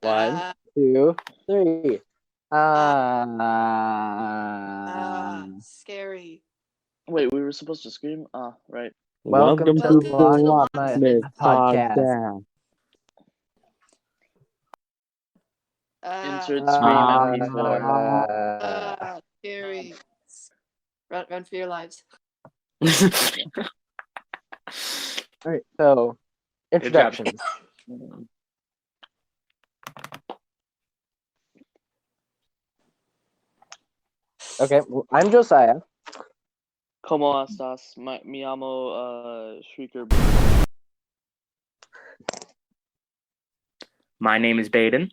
One, Ah, 2, 3. Scary. Wait, we were supposed to scream? Right. Welcome to Welcome to the Locksmith Locksmith Podcast. Insert scream MP4. Scary. Run for your lives. All right, so introductions. Okay, well, I'm Josiah. Como estas? Mi amo Shrieker. My name is Baden.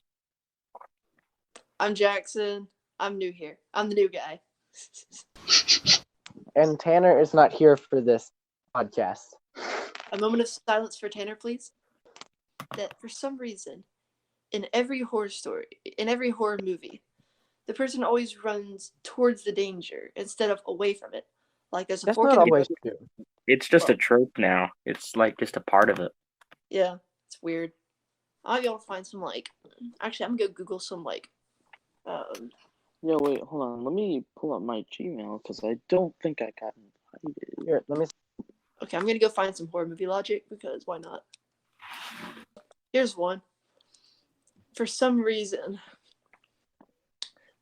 I'm Jackson. I'm new here. I'm the new guy. And Tanner is not here for this podcast. A moment of silence for Tanner, please. That for some reason, in every horror story, in every horror movie, the person always runs towards the danger instead of away from it. Like there's a That's fork not in the always road. true. It's just a trope now. It's like just a part of it. Yeah, it's weird. I'll be able to find some actually I'm gonna go Google some Yeah, wait, hold on. Let me pull up my Gmail because I don't think I got invited. Here, let me. Okay, I'm gonna go find some horror movie logic because why not? Here's one. For some reason,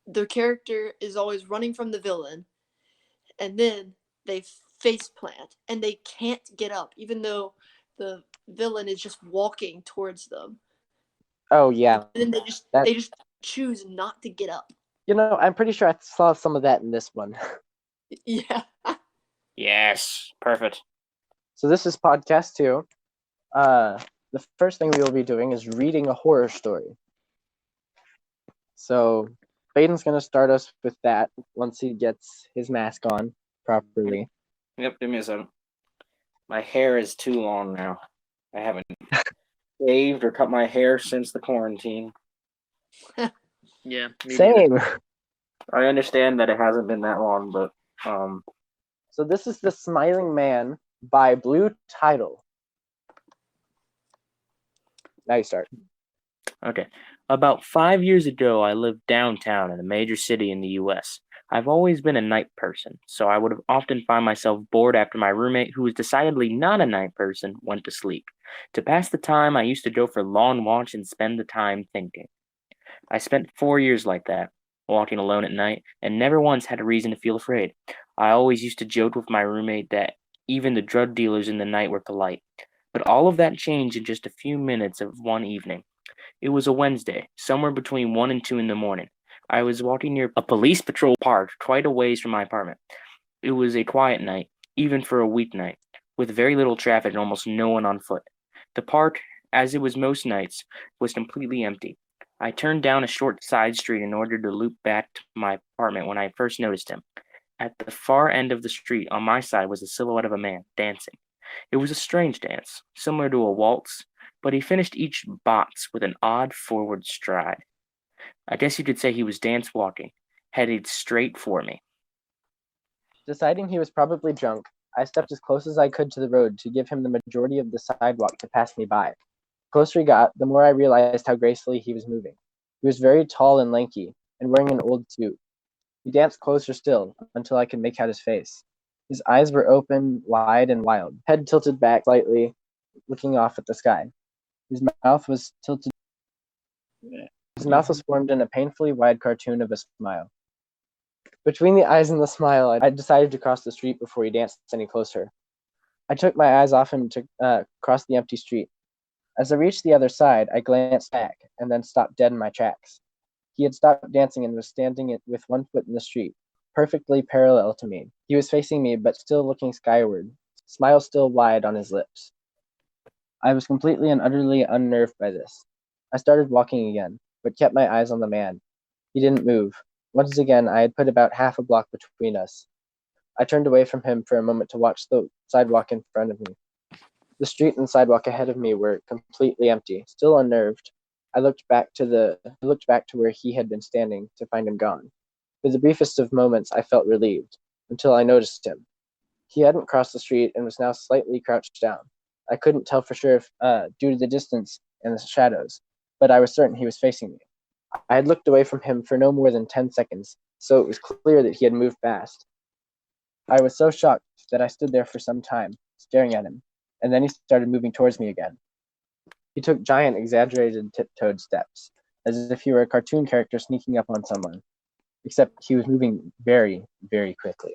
the character is always running from the villain, and then they face plant and they can't get up, even though the villain is just walking towards them. Oh yeah. And then they just choose not to get up. You know, I'm pretty sure I saw some of that in this one. Yeah. Yes, perfect. So this is podcast 2. The first thing we will be doing is reading a horror story. So Baden's going to start us with that once he gets his mask on properly. Yep, give me a second. My hair is too long now. I haven't shaved or cut my hair since the quarantine. Yeah. Same. I understand that it hasn't been that long, but So this is The Smiling Man by Blue Tidal. Now you start. okay. About 5 years ago, I lived downtown in a major city in the U.S. I've always been a night person, so I would have often find myself bored after my roommate, who was decidedly not a night person, went to sleep. To pass the time, I used to go for long walks and spend the time thinking. I spent 4 years like that, walking alone at night, and never once had a reason to feel afraid. I always used to joke with my roommate that even the drug dealers in the night were polite. But all of that changed in just a few minutes of one evening. It was a Wednesday, somewhere between 1 and 2 in the morning. I was walking near a police patrol parked quite a ways from my apartment. It was a quiet night, even for a weeknight, with very little traffic and almost no one on foot. The park, as it was most nights, was completely empty. I turned down a short side street in order to loop back to my apartment when I first noticed him. At the far end of the street on my side was the silhouette of a man dancing. It was a strange dance, similar to a waltz, but he finished each box with an odd forward stride. I guess you could say he was dance walking, headed straight for me. Deciding he was probably drunk, I stepped as close as I could to the road to give him the majority of the sidewalk to pass me by. The closer he got, the more I realized how gracefully he was moving. He was very tall and lanky, and wearing an old suit. He danced closer still, until I could make out his face. His eyes were open, wide, and wild, head tilted back slightly, looking off at the sky. His mouth was tilted. His mouth was formed in a painfully wide cartoon of a smile. Between the eyes and the smile, I decided to cross the street before he danced any closer. I took my eyes off him to cross the empty street. As I reached the other side, I glanced back and then stopped dead in my tracks. He had stopped dancing and was standing with one foot in the street, perfectly parallel to me. He was facing me, but still looking skyward, smile still wide on his lips. I was completely and utterly unnerved by this. I started walking again, but kept my eyes on the man. He didn't move. Once again, I had put about half a block between us. I turned away from him for a moment to watch the sidewalk in front of me. The street and sidewalk ahead of me were completely empty. Still unnerved, I looked back to where he had been standing to find him gone. For the briefest of moments, I felt relieved, until I noticed him. He hadn't crossed the street and was now slightly crouched down. I couldn't tell for sure if, due to the distance and the shadows, but I was certain he was facing me. I had looked away from him for no more than 10 seconds, so it was clear that he had moved fast. I was so shocked that I stood there for some time, staring at him, and then he started moving towards me again. He took giant, exaggerated tiptoed steps, as if he were a cartoon character sneaking up on someone, except he was moving very, very quickly.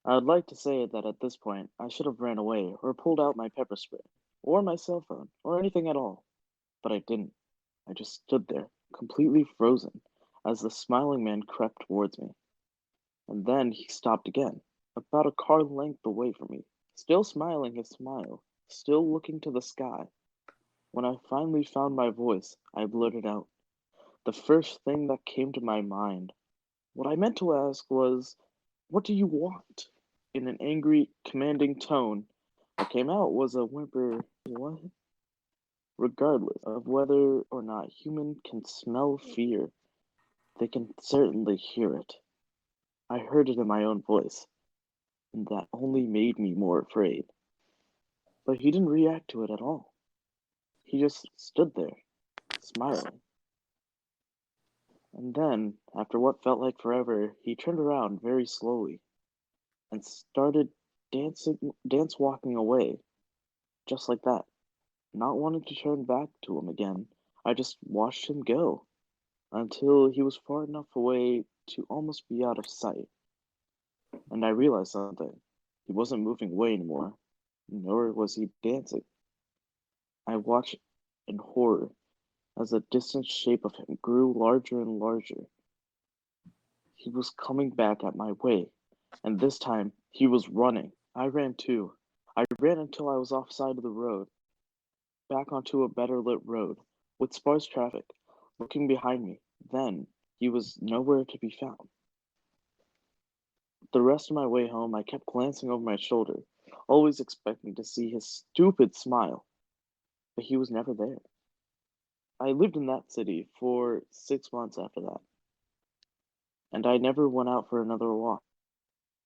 I would like to say that at this point, I should have ran away or pulled out my pepper spray, or my cell phone, or anything at all. But I didn't. I just stood there, completely frozen, as the smiling man crept towards me. And then he stopped again, about a car length away from me, still smiling his smile, still looking to the sky. When I finally found my voice, I blurted out the first thing that came to my mind. What I meant to ask was, "What do you want?" In an angry, commanding tone. What came out was a whimper, "What?" Regardless of whether or not human can smell fear, they can certainly hear it. I heard it in my own voice, and that only made me more afraid. But he didn't react to it at all. He just stood there, smiling. And then, after what felt like forever, he turned around very slowly and started dance walking away, just like that. Not wanting to turn back to him again, I just watched him go until he was far enough away to almost be out of sight. And I realized something. He wasn't moving away anymore, nor was he dancing. I watched in horror as the distant shape of him grew larger and larger. He was coming back at my way, and this time he was running. I ran too. I ran until I was off side of the road, back onto a better lit road, with sparse traffic, looking behind me. Then he was nowhere to be found. The rest of my way home, I kept glancing over my shoulder, always expecting to see his stupid smile, but he was never there. I lived in that city for 6 months after that, and I never went out for another walk.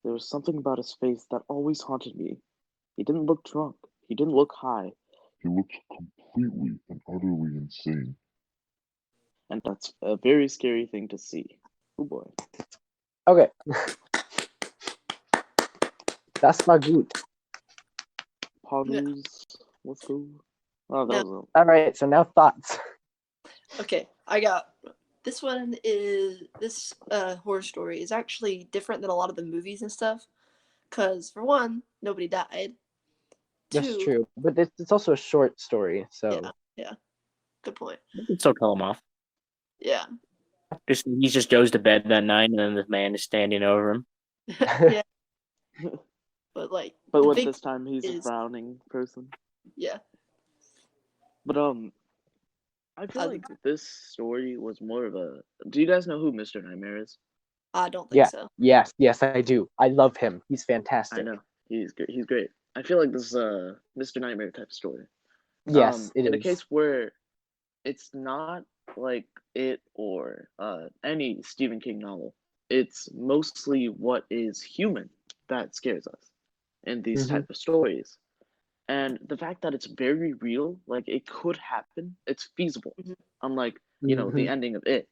There was something about his face that always haunted me. He didn't look drunk. He didn't look high. He looked completely and utterly insane. And that's a very scary thing to see. Oh boy. Okay. Das war gut. Poggers, let's go. Oh, that was All right, so now thoughts. Okay, I got this one. Is this horror story is actually different than a lot of the movies and stuff, because for one, nobody died. That's Two, true, but it's also a short story, so yeah, good point. You can still tell him off. Yeah, He just goes to bed that night, and then this man is standing over him. yeah, but like, But the what big this time he's a is- frowning person. yeah, But I feel like this story was more of a. Do you guys know who Mr. Nightmare is? I don't think yeah, so. yes, I do. I love him. He's fantastic. I know he's good. He's great. I feel like this is a Mr. Nightmare type of story. Yes, it in is. a case where it's not like it or any Stephen King novel. It's mostly what is human that scares us in these type of stories. And the fact that it's very real, like it could happen, it's feasible. Mhm. Unlike, the ending of it.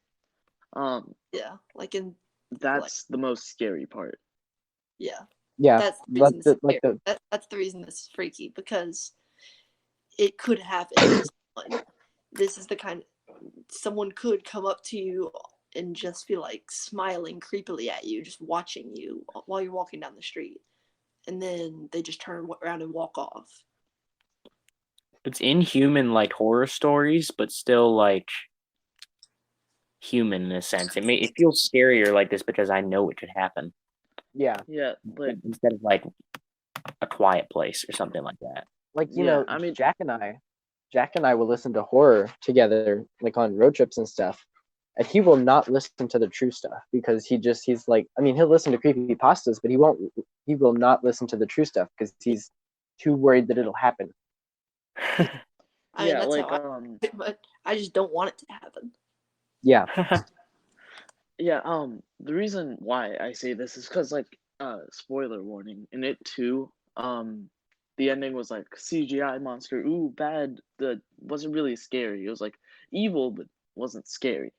Yeah, like in That's the most scary part. yeah. Yeah, That's the reason it's like scary. That's the reason this is freaky, because it could happen to someone. This is the kind someone could come up to you and just be like smiling creepily at you, just watching you while you're walking down the street, and then they just turn around and walk off. It's inhuman like horror stories, but still like human in a sense. It feels scarier like this because I know it could happen. yeah, Yeah, like Instead of like A Quiet Place or something like that. like Yeah, I mean- Jack and I will listen to horror together, like on road trips and stuff, and he will not listen to the true stuff because he's like, I mean, he'll listen to creepy pastas, but he will not listen to the true stuff because he's too worried that it'll happen. I mean, yeah, that's like how but I just don't want it to happen. Yeah, yeah, the reason why I say this is because, like, spoiler warning, in it too, the ending was like CGI monster, ooh, bad. The wasn't really scary. It was like evil but wasn't scary.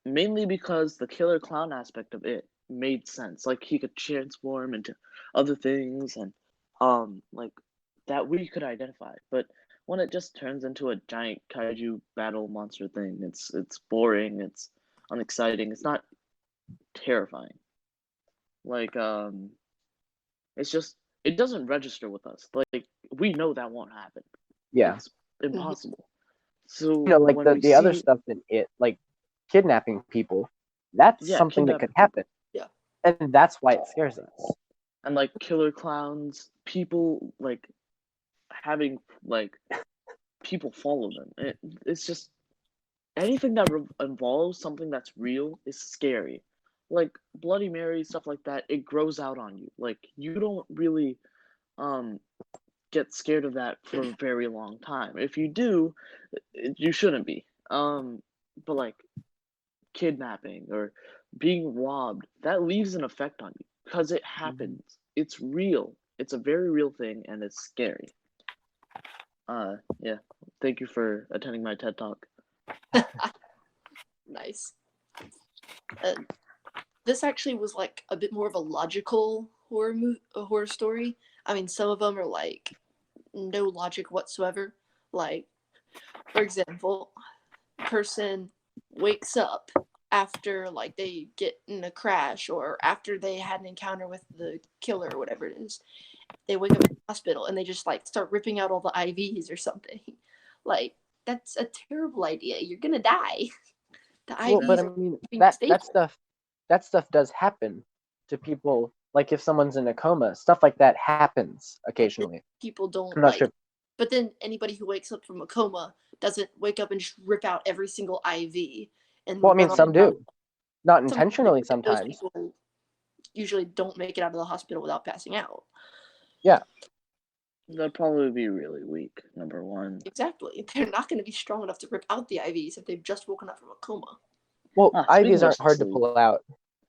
Mainly because the killer clown aspect of it made sense. Like he could transform into other things and like that we could identify. But when it just turns into a giant kaiju battle monster thing, it's boring, it's unexciting, it's not terrifying. Like it's just it doesn't register with us. Like we know that won't happen. Yeah. It's impossible. So Like when we the other see- stuff in it, like kidnapping people, that's Yeah, something that could kidnapping happen. Yeah. And that's why it scares us. and like killer clowns, people like having like people follow them. It's just anything that involves something that's real is scary. Like Bloody Mary, stuff like that, it grows out on you. Like you don't really get scared of that for a very long time. If you do, you shouldn't be. But like kidnapping or being robbed, that leaves an effect on you because it happens. It's real. It's a very real thing and it's scary. Yeah. Thank you for attending my TED Talk. Nice. This actually was like a bit more of a logical horror story. I mean, some of them are like no logic whatsoever. Like, for example, person wakes up after like they get in a crash or after they had an encounter with the killer or whatever it is. They wake up in the hospital and they just like start ripping out all the IVs or something. Like, that's a terrible idea. You're gonna die. The Well, IVs but I are mean being that stable. stuff does happen to people. Like if someone's in a coma, stuff like that happens occasionally. People don't I'm not like. sure. But then anybody who wakes up from a coma doesn't wake up and just rip out every single IV. And Well, I mean run some do, not Some- intentionally Those sometimes. people usually don't make it out of the hospital without passing out. Yeah. That'd probably be really weak, number one. Exactly. They're not going to be strong enough to rip out the IVs if they've just woken up from a coma. Well, Speaking IVs of aren't hard to sleep. pull out.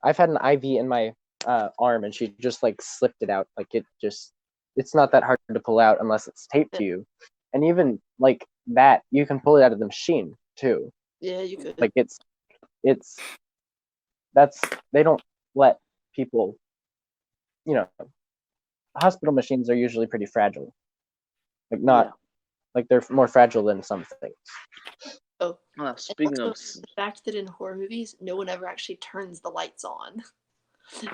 I've had an IV in my arm, and she just like slipped it out. Like it's not that hard to pull out unless it's taped to you. And even like that, you can pull it out of the machine too. Yeah, you could. Like they don't let people. Hospital machines are usually pretty fragile. Like not Yeah. like they're more fragile than some things. Oh, Speaking and of also, the fact that in horror movies, no one ever actually turns the lights on.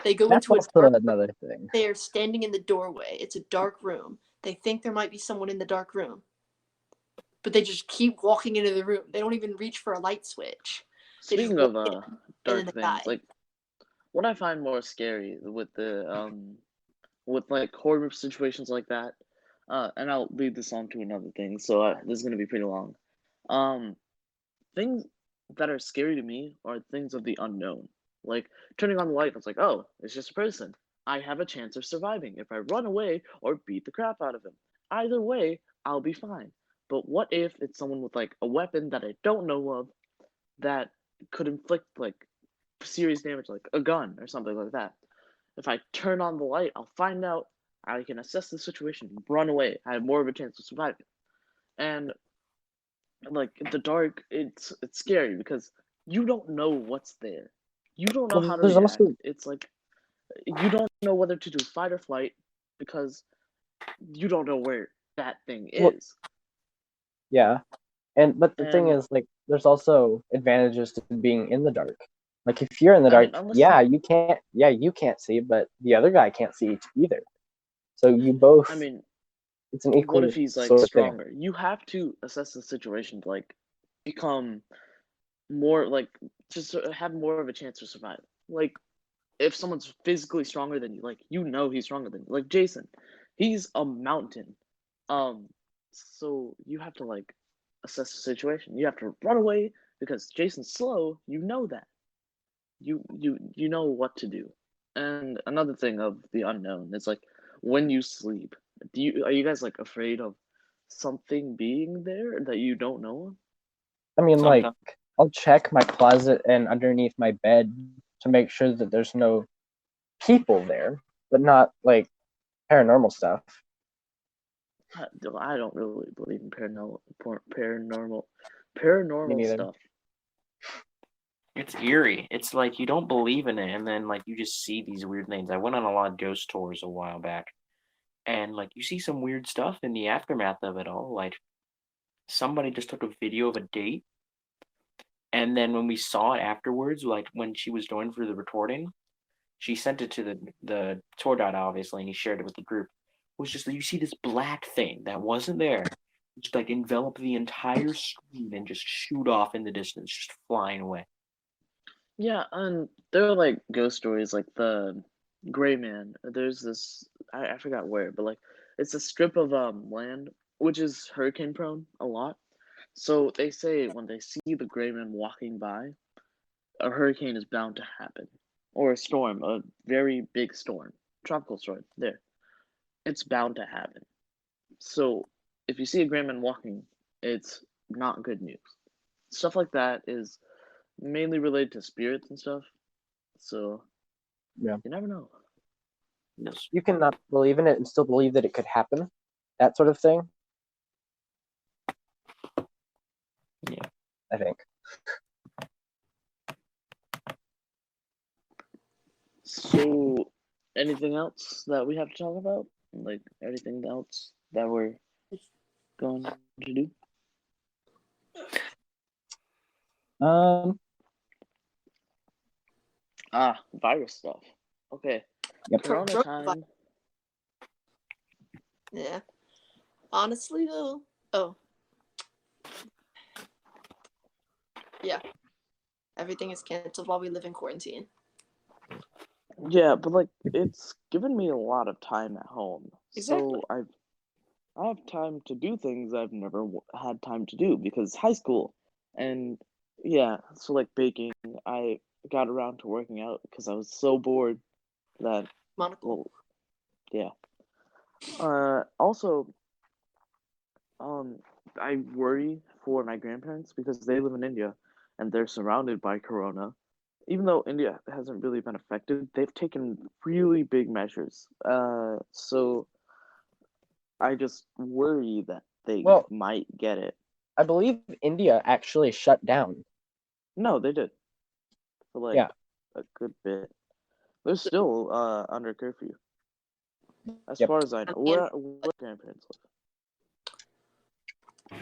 They go That's into a also dark another thing. They are standing in the doorway. It's a dark room. They think there might be someone in the dark room. But they just keep walking into the room. They don't even reach for a light switch. They just speaking of walk in, and dark then they things, die. like what I find more scary with the with like horror situations like that, and I'll lead this on to another thing. So this is gonna be pretty long. Things that are scary to me are things of the unknown. Like turning on the light, it's like, oh, it's just a person. I have a chance of surviving if I run away or beat the crap out of him. Either way, I'll be fine. But what if it's someone with like a weapon that I don't know of that could inflict like serious damage, like a gun or something like that? If I turn on the light, I'll find out. I can assess the situation, run away. I have more of a chance of surviving. And like in the dark, it's scary because you don't know what's there. You don't know how to There's react. also It's like you don't know whether to do fight or flight because you don't know where that thing is. Well, yeah, but the thing And is, like, there's also advantages to being in the dark. Like, if you're in the I mean, dark, unless you can't see, but the other guy can't see either. So you both, I mean, it's an what equal if he's like sort of thing. stronger? You have to assess the situation to like become more like just have more of a chance to survive. Like if someone's physically stronger than you, like you know he's stronger than you. Like Jason, he's a mountain. So you have to like assess the situation. You have to run away because Jason's slow. You know that. You know what to do. And another thing of the unknown is like when you sleep. Are you guys like afraid of something being there that you don't know of? I mean, like, Sometimes. I'll check my closet and underneath my bed to make sure that there's no people there, but not like paranormal stuff. I don't really believe in paranormal Paranormal neither. stuff. It's eerie. It's like you don't believe in it, and then like you just see these weird things. I went on a lot of ghost tours a while back, and like you see some weird stuff in the aftermath of it all. Like somebody just took a video of a date, and then when we saw it afterwards, like when she was going through the recording, she sent it to the tour guide obviously, and he shared it with the group. It was just that you see this black thing that wasn't there, just like envelop the entire screen and just shoot off in the distance, just flying away. Yeah, and there are like ghost stories, like the Gray Man. There's this, I forgot where, but like it's a strip of land which is hurricane prone a lot. So they say when they see the Gray Man walking by, a hurricane is bound to happen, or a storm, a very big storm, tropical storm. There, it's bound to happen. So if you see a Gray Man walking, it's not good news. Stuff like that is mainly related to spirits and stuff. So Yeah. you never know. Yes. You can not believe in it and still believe that it could happen. That sort of thing. Yeah. I think. So anything else that we have to talk about? Like anything else that we're going to do? Virus stuff. Okay. Yep. Corona time. Yeah. Honestly, though. Oh. Yeah. Everything is canceled while we live in quarantine. Yeah, but like it's given me a lot of time at home. Exactly. So I have time to do things I've never had time to do because high school. And yeah, so like baking, I got around to working out because I was so bored that, Monocle. well, yeah. Also, I worry for my grandparents because they live in India and they're surrounded by corona. Even though India hasn't really been affected, they've taken really big measures. So I just worry that they Well, might get it. I believe India actually shut down. No, they did. For like Yeah. a good bit. They're still under curfew. As Yep. far as I know. Where grandparents live.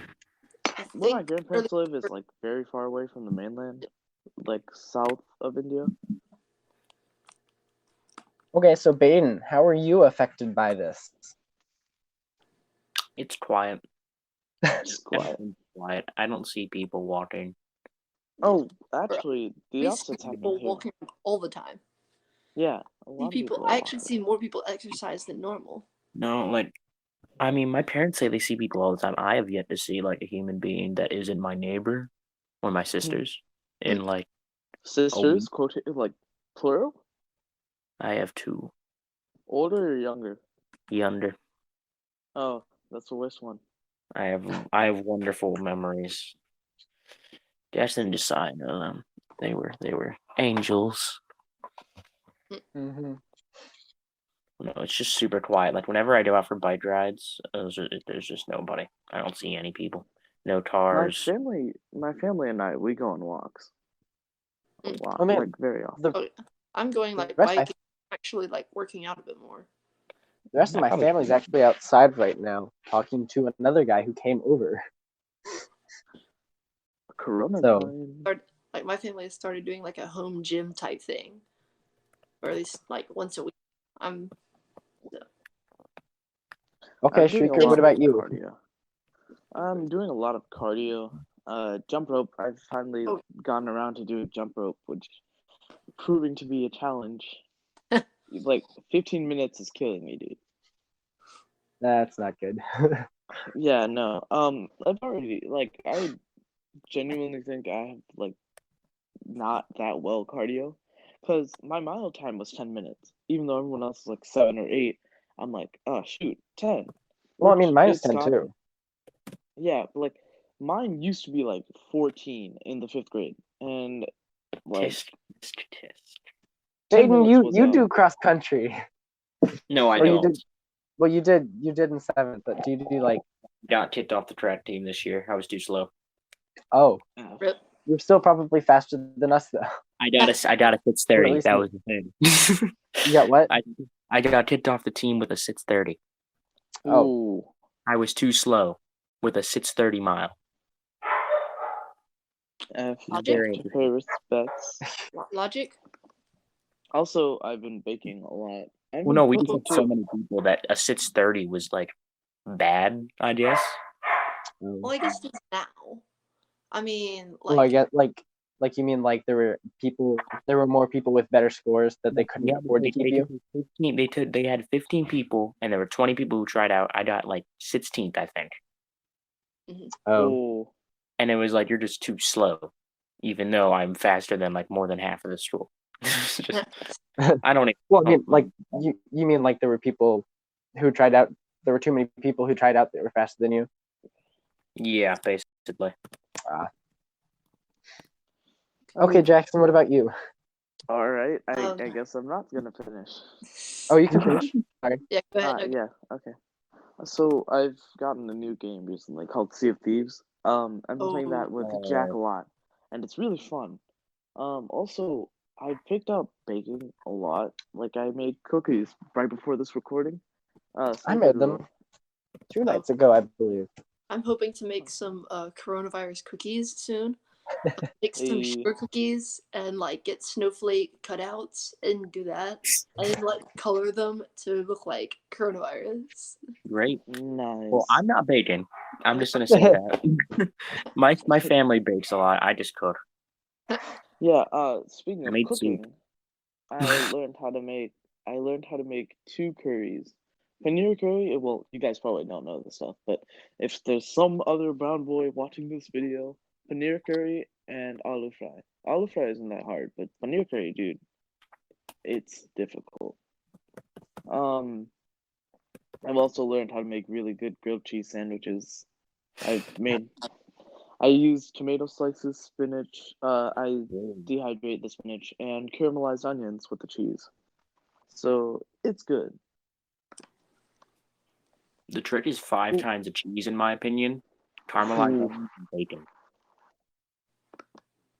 I Where my think grandparents live is like very far away from the mainland. Like south of India. Okay, so Baden, how are you affected by this? It's quiet. It's quiet. Everything's quiet. I don't see people walking. Oh, actually, the we see opposite's people happening here. walking all the time. Yeah, a lot of people I are actually walking. see more people exercise than normal. No, like, I mean, my parents say they see people all the time. I have yet to see like a human being that isn't my neighbor or my sisters. In like, Sisters, quote, like plural? I have two. Older or younger? Younger. Oh, that's the worst one. I have wonderful memories. Just didn't decide. They were angels. Mm-hmm. No, it's just super quiet. Like whenever I go out for bike rides, there's just nobody. I don't see any people. No cars. My family and I, we go on walks. A lot, I mean, like very often. I'm going like rest of biking, actually like working out a bit more. The rest of my family's actually outside right now talking to another guy who came over. Corona So- time. Like my family has started doing like a home gym type thing, or at least like once a week. Okay, I'm doing a Shrieker, lot what about of you? Cardio. I'm doing a lot of cardio. Jump rope. I've finally gotten around to doing jump rope, which is proving to be a challenge. Like 15 minutes is killing me, dude. That's not good. Yeah, no. I've already I genuinely think I have like not that well cardio, because my mile time was 10 minutes, even though everyone else is like 7 or 8. I'm like, oh shoot, 10. Well, I mean, Which mine is is 10 not- too. Yeah, but like mine used to be like 14 in the 5th grade, and like Tisk. 10 Baden, minutes was, you do cross country. No, I Or you don't. did. Well, you did in 7th, but do you do like? Got kicked off the track team this year. I was too slow. Oh, F. Rip. you're still probably faster than us, though. I got a 6:30. least That me. was the thing. You got what? I got kicked off the team with a 6:30. Oh. Ooh. I was too slow with a 6:30 mile. F. Logic? Pay respects. Logic? Also, I've been baking a lot. I've Well, been no, we just cooking had so too. many people that a 6:30 was like bad, I guess. Well, I guess it's now. I mean, Well, I like, get like you mean like there were more people with better scores that they couldn't afford to keep you. Took 15, they had 15 people, and there were 20 people who tried out. I got like 16th, I think, Oh, Ooh. and it was like you're just too slow, even though I'm faster than like more than half of the school. It's just, I don't. well, I mean like you mean like there were people who tried out. There were too many people who tried out that were faster than you. Yeah, basically. Okay, Jackson, what about you? All right. I Um, guess I'm not gonna finish. Oh, you can finish. yeah, go ahead. No, Yeah. Okay. So I've gotten a new game recently called Sea of Thieves. I've been playing that with Jack a lot, and it's really fun. Also, I picked up baking a lot. Like I made cookies right before this recording. I made them 2 nights ago, I believe. I'm hoping to make some coronavirus cookies soon. Make some Hey. sugar cookies and like get snowflake cutouts and do that and like color them to look like coronavirus. Great. Nice. Well, I'm not baking. I'm just gonna say that. my family bakes a lot. I just cook. Yeah. Speaking I of made soup. cooking, I learned how to make 2 curries. Paneer curry. Well, you guys probably don't know this stuff, but if there's some other brown boy watching this video, paneer curry and aloo fry. Aloo fry isn't that hard, but paneer curry, dude, it's difficult. I've also learned how to make really good grilled cheese sandwiches. I use tomato slices, spinach. I dehydrate the spinach and caramelized onions with the cheese. So it's good. The trick is 5 times the cheese, in my opinion. Caramelized onions and bacon.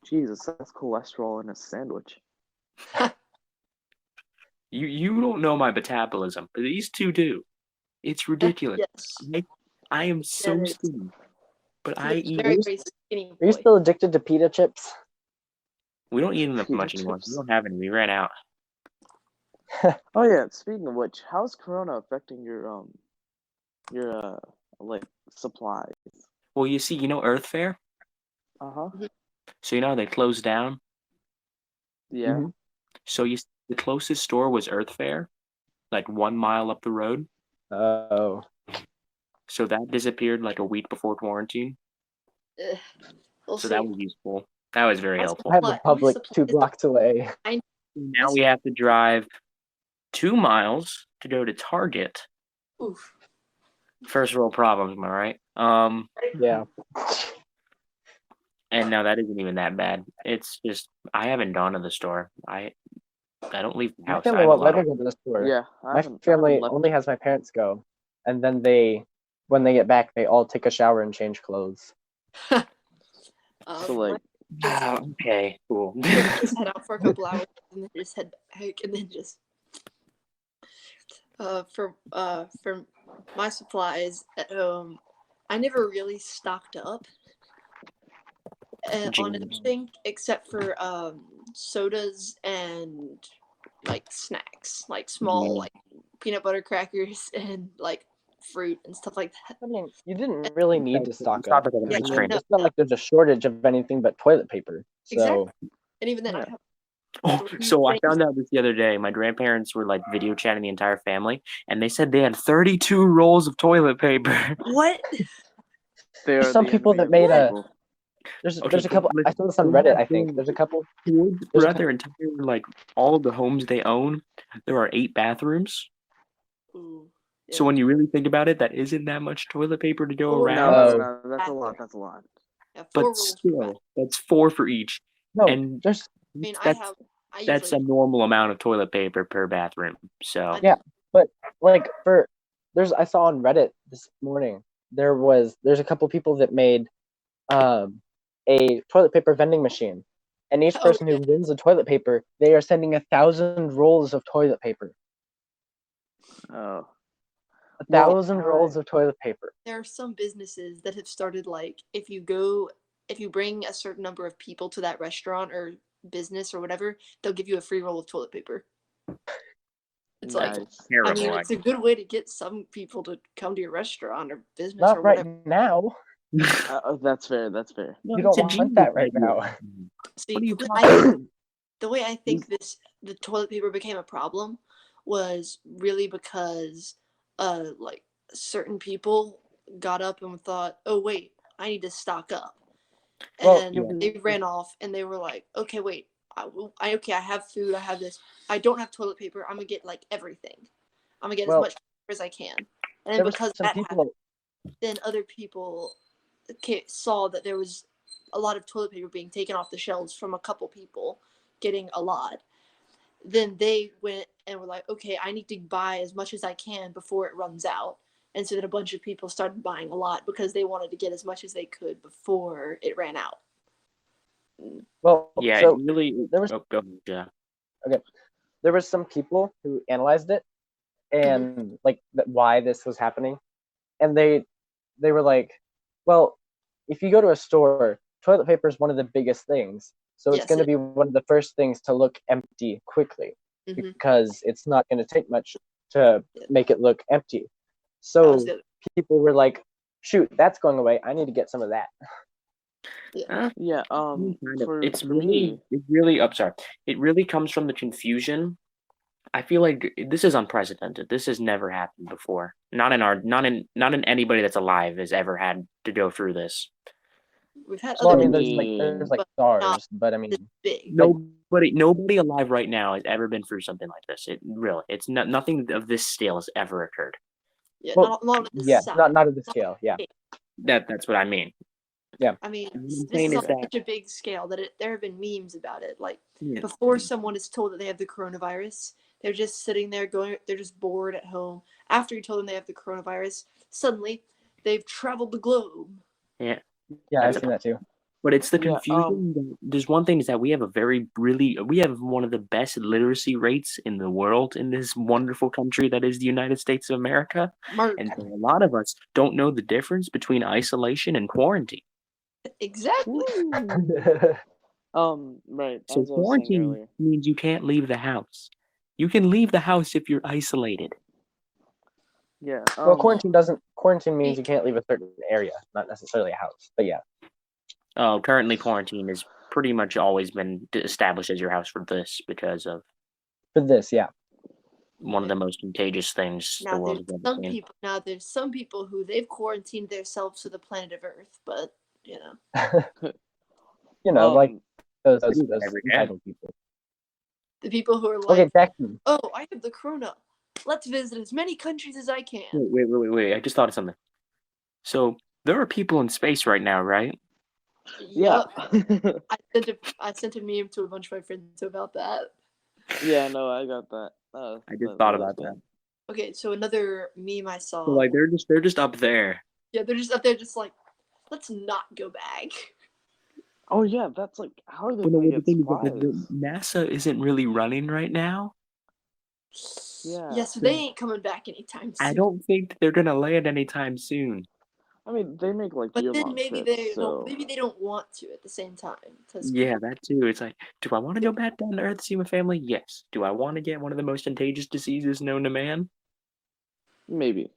Jesus, that's cholesterol in a sandwich. You don't know my metabolism, but these two do. It's ridiculous. Yes. I am so Yeah, it is. skinny, but He's I a eat. very, very skinny Are you boy. still addicted to pita chips? We don't eat them Pita much anymore. chips. We don't have any. We ran out. Oh yeah, speaking of which, how's Corona affecting your like supplies? Well, you see, Earth Fair. Uh-huh. So how they closed down. Yeah. Mhm. So the closest store was Earth Fair, like 1 mile up the road. Oh, So that disappeared like a week before quarantine. We'll So see. that was useful. That was very helpful. I have a Public Supply- 2 blocks away. Now we have to drive 2 miles to go to Target. Oof. First world problems, am I right? Yeah. And no, that isn't even that bad. It's just I haven't gone to the store. I don't leave the My house. family I have a won't lot let me of, go to the store. Yeah. My family only has my parents go, and then when they get back, they all take a shower and change clothes. So like, okay, cool. Just head out for a couple hours and then just head back and then just for my supplies at home, I never really stocked up on anything except for sodas and like snacks, like small like peanut butter crackers and like fruit and stuff like that. I mean, you didn't really need to stock Stop up. at an Yeah, ice cream. It's not like there's a shortage of anything but toilet paper. So Exactly. And even then, Yeah. I have Oh, so I found out this the other day. My grandparents were like video chatting the entire family, and they said they had 32 rolls of toilet paper. what? there's some people that made there's a couple. I saw this on Reddit. I think there's a couple. Throughout their entire like all of the homes they own, there are 8 bathrooms. Ooh, So when you really think about it, that isn't that much toilet paper to go Oh, around. no, that's a lot. That's a lot. yeah, 4 But rolls per bath. still, that's 4 for each. No, And there's I mean, that's a usually normal amount of toilet paper per bathroom. So Yeah. like I saw on Reddit this morning there's a couple people that made a toilet paper vending machine. And each Oh, person yeah. who wins the toilet paper, they are sending 1,000 rolls of toilet paper. Oh. 1,000 rolls of toilet paper. There are some businesses that have started like if you bring a certain number of people to that restaurant or business or whatever, they'll give you a free roll of toilet paper. It's like, Nice. I mean, Terrible. it's a good way to get some people to come to your restaurant or business Not or right whatever. now. That's fair. That's fair. No, You it's don't a want that genius right idea. now. See, What are you the talking about? the way I think the toilet paper became a problem was really because like certain people got up and thought, oh wait, I need to stock up. Well, And they ran off and they were like, okay, wait, I have food, I have this. I don't have toilet paper. I'm gonna get like everything. I'm gonna get as much paper as I can. And then there was because some that people. happened, then other people saw that there was a lot of toilet paper being taken off the shelves from a couple people getting a lot. Then they went and were like, okay, I need to buy as much as I can before it runs out. And so then a bunch of people started buying a lot because they wanted to get as much as they could before it ran out. Well, Yeah, so it really. there was Oh, go ahead, yeah. there was some people who analyzed it and like why this was happening, and they were like, well, if you go to a store, toilet paper is one of the biggest things, so it's Yes, going to it- be one of the first things to look empty quickly Mhm. because it's not going to take much to Yeah. make it look empty. That So was the- people were like, shoot, that's going away, I need to get some of that. Yeah. Kind of. For It's for really, me, it really. I'm sorry. It really comes from the confusion. I feel like this is unprecedented. This has never happened before. Not in anybody that's alive has ever had to go through this. we've had Well, I other mean, ones, there's like but not SARS, but I mean, this big. Nobody alive right now has ever been through something like this. It's nothing of this scale has ever occurred. Yeah, well, not at this yeah, size. not at the scale, yeah. That's what I mean. I mean, What I'm this saying is is on that such a big scale that there have been memes about it. Like yeah, before someone is told that they have the coronavirus, they're just sitting there they're just bored at home. After you told them they have the coronavirus, suddenly they've traveled the globe. Yeah, That's I've seen that too. but it's the Yeah, confusion. There's one thing is that we have we have one of the best literacy rates in the world in this wonderful country that is the United States of America. Mark, And so a lot of us don't know the difference between isolation and quarantine. exactly. right. So As I was saying quarantine earlier. means you can't leave the house. You can leave the house if you're isolated. Yeah. Well, quarantine means you can't leave a certain area, not necessarily a house, but yeah. Currently quarantine has pretty much always been established as your house for this because of For this, yeah. one of the most contagious things the world has ever seen. There's some people who they've quarantined themselves to the planet of Earth, but you know, Like those do that every day. entitled people. the people who are Okay, like, Jackson. oh, I have the corona. Let's visit as many countries as I can. Wait. I just thought of something. So there are people in space right now, right? Yeah. Yep. I sent a meme to a bunch of my friends about that. Yeah. No, I got that. I just thought about that. Okay, so another meme I saw. So like they're just up there. Yeah, they're just up there, just like, let's not go back. Oh yeah, that's like how are they But gonna the get thing is that supplies? NASA isn't really running right now. Yeah, so they ain't coming back anytime soon. I don't think they're gonna land anytime soon. I mean, they make like But then year-long maybe trips, so they don't want to at the same time. Yeah, that too. It's like, do I want to go back down to Earth to see my family? Yes. Do I want to get one of the most contagious diseases known to man? maybe.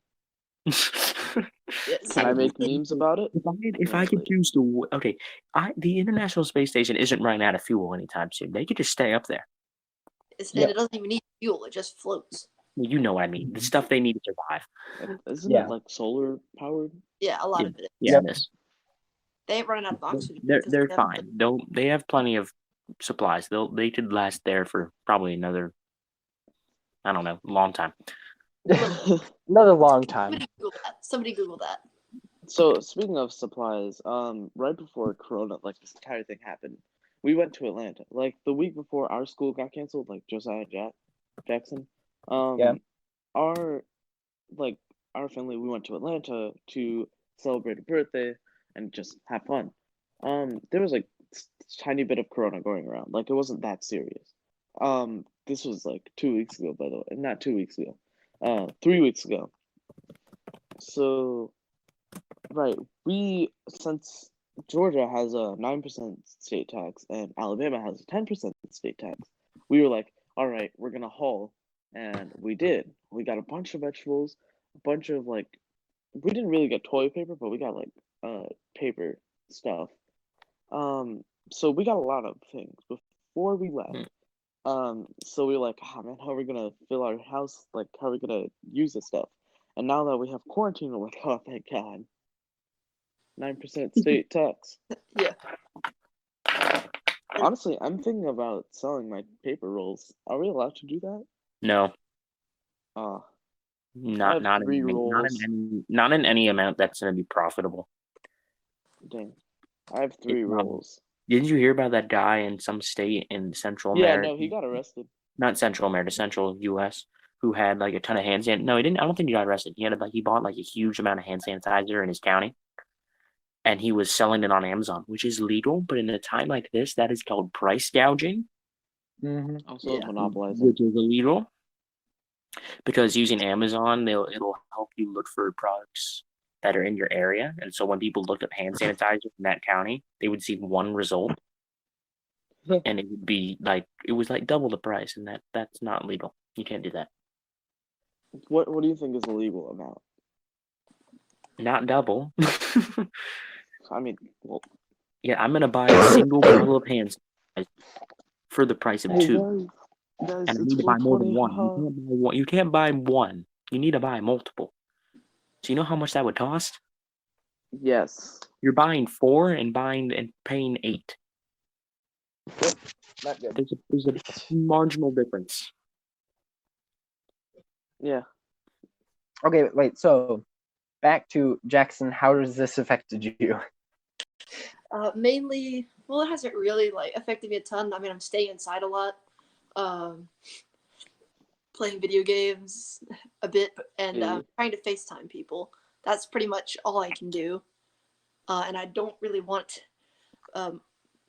Yes. Can I make memes about it? If I could choose to, okay, the International Space Station isn't running out of fuel anytime soon. They could just stay up there. And it doesn't even need fuel; it just floats. Well, you know what I mean. The stuff they need to survive. Isn't it like solar powered? Yeah, a lot of it. Yeah, it is. They ain't running out of oxygen. They're fine. They have plenty of supplies. They could last there for probably another, I don't know, long time. Another long time. Somebody Google that. So speaking of supplies, right before Corona, like this entire thing happened, we went to Atlanta. Like the week before our school got canceled, like Josiah Jackson. Yeah. Our family, we went to Atlanta to celebrate a birthday and just have fun. There was like tiny bit of corona going around. Like it wasn't that serious. This was like 2 weeks ago, by the way. Not 2 weeks ago. 3 weeks ago. So, right, since Georgia has a 9% state tax and Alabama has a 10% state tax, we were like, all right, we're gonna haul, and we did. We got a bunch of vegetables, a bunch of like, we didn't really get toilet paper, but we got like paper stuff. So we got a lot of things before we left. So we were like, man, how are we gonna fill our house? Like, how are we gonna use this stuff? And now that we have quarantine, we're like, oh, thank God. 9% state tax. Yeah. Honestly, I'm thinking about selling my paper rolls. Are we allowed to do that? No, I have 3 rolls. not in any amount that's going to be profitable. Dang. I have 3 rolls. Didn't you hear about that guy in some state in Central Yeah, America? no, he got arrested. Not Central America, Central U.S., who had like a ton of hand sanitizer. No, he didn't. I don't think he got arrested. He bought like a huge amount of hand sanitizer in his county, and he was selling it on Amazon, which is legal. But in a time like this, that is called price gouging, Also monopolizing. which is illegal. Because using Amazon, it'll help you look for products that are in your area, and so when people looked up hand sanitizer in that county, they would see one result, and it would be like double the price, and that's not legal. You can't do that. What do you think is the legal amount? Not double. I mean, well, Yeah, I'm gonna buy a single bottle of hand sanitizer for the price of hey, two, guys, and I need to buy more than one. You can't buy one. You need to buy multiple. So you know how much that would cost? Yes. You're buying 4 and paying 8. Not good. There's a marginal difference. Yeah. Okay, wait. So, back to Jackson. How has this affected you? Mainly, well, it hasn't really like affected me a ton. I mean, I'm staying inside a lot, playing video games a bit, and trying to FaceTime people. That's pretty much all I can do, and I don't really want,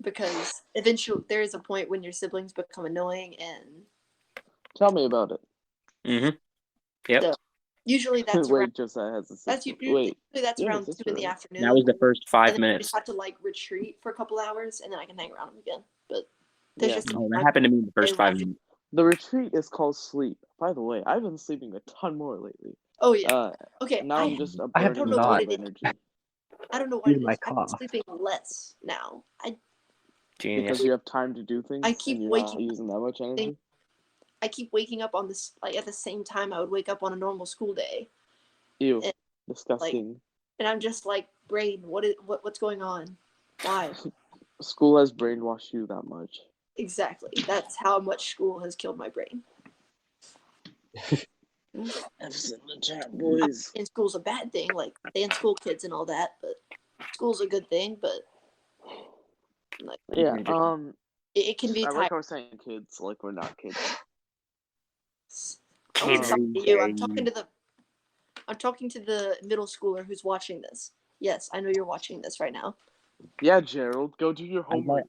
because eventually there is a point when your siblings become annoying, and Tell me about it. Mm-hmm. Yep. So, usually that's Wait, around. Josiah has a That's sister. usually that's you have a around 2 sister, in the right? afternoon. That was the first 5 and then I minutes. just have to like retreat for a couple hours, and then I can hang around them again. But there's just No, that happened to me in the first 5 minutes. The retreat is called sleep. By the way, I've been sleeping a ton more lately. Oh yeah. Okay. Now I'm just a I have burning not. out of energy. I don't know what Due it to is. my I've been cough. sleeping less now. Genius. Because you have time to do things I keep and you're not waking using that much energy. I keep waking up on this like at the same time I would wake up on a normal school day, Ew. And, Disgusting. and I'm just like, brain, what's going on? Why? School has brainwashed you that much. Exactly. That's how much school has killed my brain. F's in the chat, boys. And school's a bad thing, like and school kids and all that, but school's a good thing, but like Yeah. it can be I like tiring. how we're saying kids, like we're not kids. Kids I'm are talking to you. very- I'm talking to the middle schooler who's watching this. Yes, I know you're watching this right now. Yeah, Gerald, go do your homework.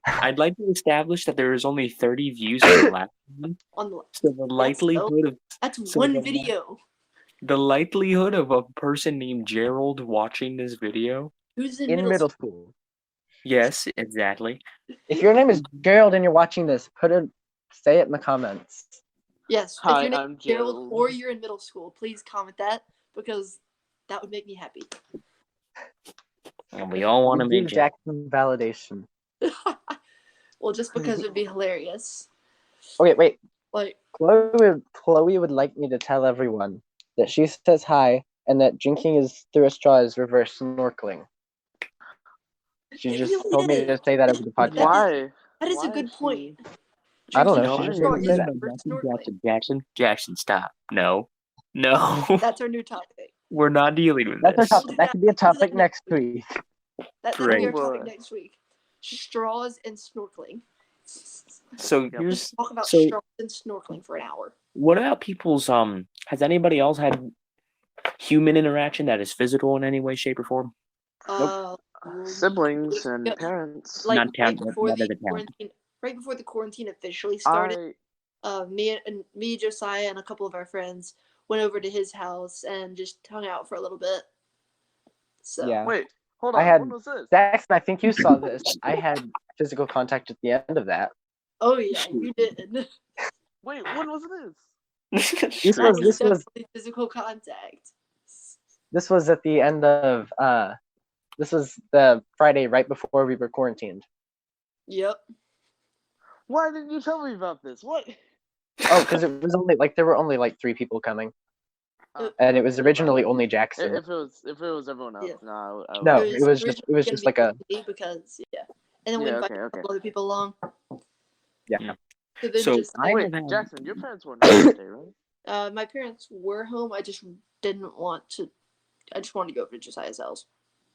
I'd like to establish that there is only 30 views on the last one. On the So the likelihood of that's so one the- video. the likelihood of a person named Gerald watching this video. Who's In middle school. Yes, exactly. If your name is Gerald and you're watching this, say it in the comments. Yes, Hi, if your name I'm is Gerald Gerald. or you're in middle school, please comment that because that would make me happy. And we all want to We give make it. Jackson validation. Well, just because it'd be hilarious. Okay, wait. Like, Chloe would like me to tell everyone that she says hi and that drinking is through a straw is reverse snorkeling. She It just really told me is. to say that over the podcast. Why? that is a Why good is point. I don't know. Drinking She through just straw made me is say that. reverse snorkeling. Jackson, stop. No. That's our new topic. We're not dealing with That's our this. topic. That could be a topic next week. That'll be our Great. topic next week. Straws and snorkeling. So Yep. here's Talk about so straws and snorkeling for an hour. what about people's has anybody else had human interaction that is physical in any way, shape, or form? Uh, siblings and Yep. parents. Like Not town, right before not the as a town. quarantine, right before the quarantine officially started. I Me, Josiah, and a couple of our friends went over to his house and just hung out for a little bit. So Yeah. wait, hold I on. had- When was this? Jackson, I think you saw this. I had physical contact at the end of that. oh yeah, you did. Wait, when was this? This That was was definitely physical contact. this was at the end of this was the Friday right before we were quarantined. Yep. Why didn't you tell me about this? What? Oh, because it was only like there were only like 3 people coming, and it was okay, originally fine. only Jackson. If it was everyone else, Yeah. no. No, would- it was originally just gonna like be a because and then we Yeah, invited okay, a couple other people along. yeah. So then So just I Wait, have had- Jackson, your parents weren't home that day, right? my parents were home. I just didn't want to. I just wanted to go over to Josiah's house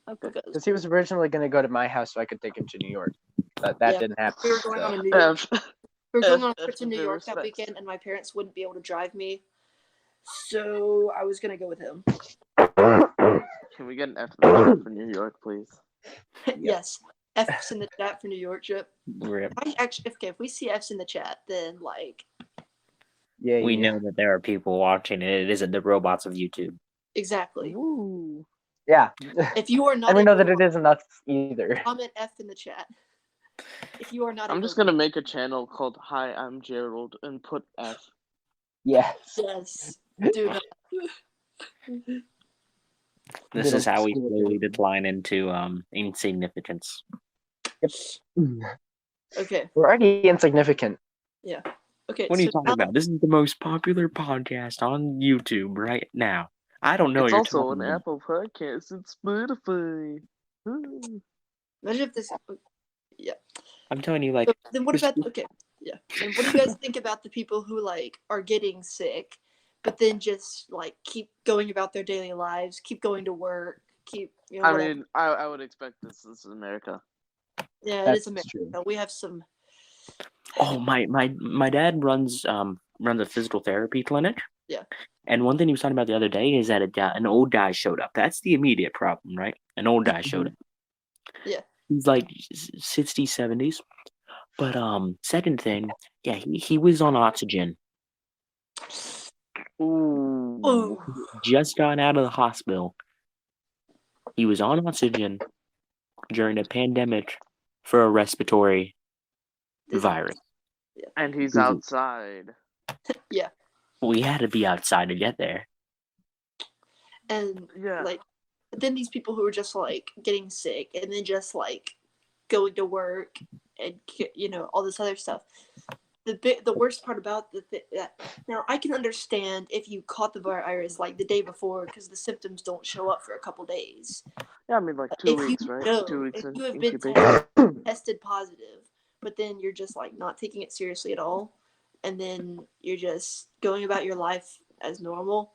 Okay. because Because he was originally going to go to my house so I could take him to New York, but that Yeah, didn't happen. we were going so. on a New York. We were going on a F trip to the New due York that respects. weekend, and my parents wouldn't be able to drive me, so I was gonna go with him. Can we get an F in the chat for New York, please? Yes, F's in the chat for New York trip. Rip. If we see F's in the chat, then like Yeah, We yeah. know that there are people watching, and it isn't the robots of YouTube. exactly. Woo. Yeah, If you are not, and we a know that it robot, isn't us either. comment F in the chat. If you are not, I'm a just robot. gonna make a channel called Hi, I'm Gerald and put F. Yes. Yes, do that. This Little is how we school slowly dude. decline into insignificance. Okay. We're already insignificant. Yeah. Okay. What are you so talking about? This is the most popular podcast on YouTube right now. I don't know It's what you're also talking an about. Apple Podcast and Spotify. Woo. Imagine if this. I'm telling you, like, So then what this- about okay? Yeah. And what do you guys think about the people who like are getting sick, but then just like keep going about their daily lives, keep going to work, keep I whatever. mean, I would expect this. This is America. Yeah, it That's is America. true. We have some. oh my dad runs a physical therapy clinic. Yeah. And one thing he was talking about the other day is that an old guy showed up. That's the immediate problem, right? An old guy showed up. Yeah. He's like 60s, 70s. But second thing, yeah, he was on oxygen. Ooh. Oh, Just got out of the hospital. He was on oxygen during a pandemic for a respiratory virus. And he's Mhm. outside. We had to be outside to get there. and Yeah. like, but then these people who are just like getting sick and then just like going to work and all this other stuff. The worst part about that now I can understand if you caught the virus like the day before because the symptoms don't show up for a couple days. Yeah, I mean, like 2 If weeks, you right? know, 2 weeks if in you have been incubation. tested positive, but then you're just like not taking it seriously at all, and then you're just going about your life as normal,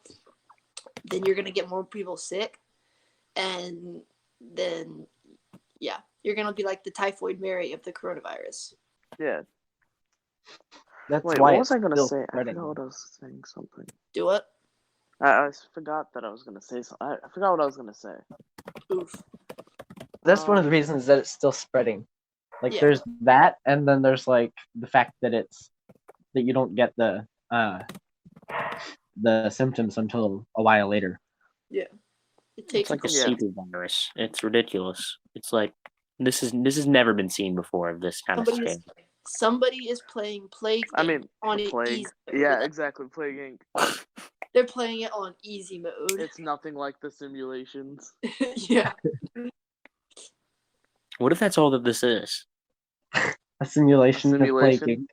then you're gonna get more people sick, and then you're gonna be like the typhoid Mary of the coronavirus. Yeah. That's Wait, why what it's was I gonna still say? I spreading. forgot what I was saying something. Do it. I forgot that I was gonna say something. I forgot what I was gonna say. Oof. That's one of the reasons that it's still spreading. Like Yeah. there's that, and then there's like the fact that you don't get the symptoms until a while later. It It's takes like a Yeah. super virus. It's ridiculous. It's like this has never been seen before of this kind of somebody is playing Plague I Inc. mean, on Plague. easy mode. Yeah, exactly. Plague Inc. They're playing it on easy mode. It's nothing like the simulations. Yeah. What if that's all that this is? A simulation, A of Plague simulation?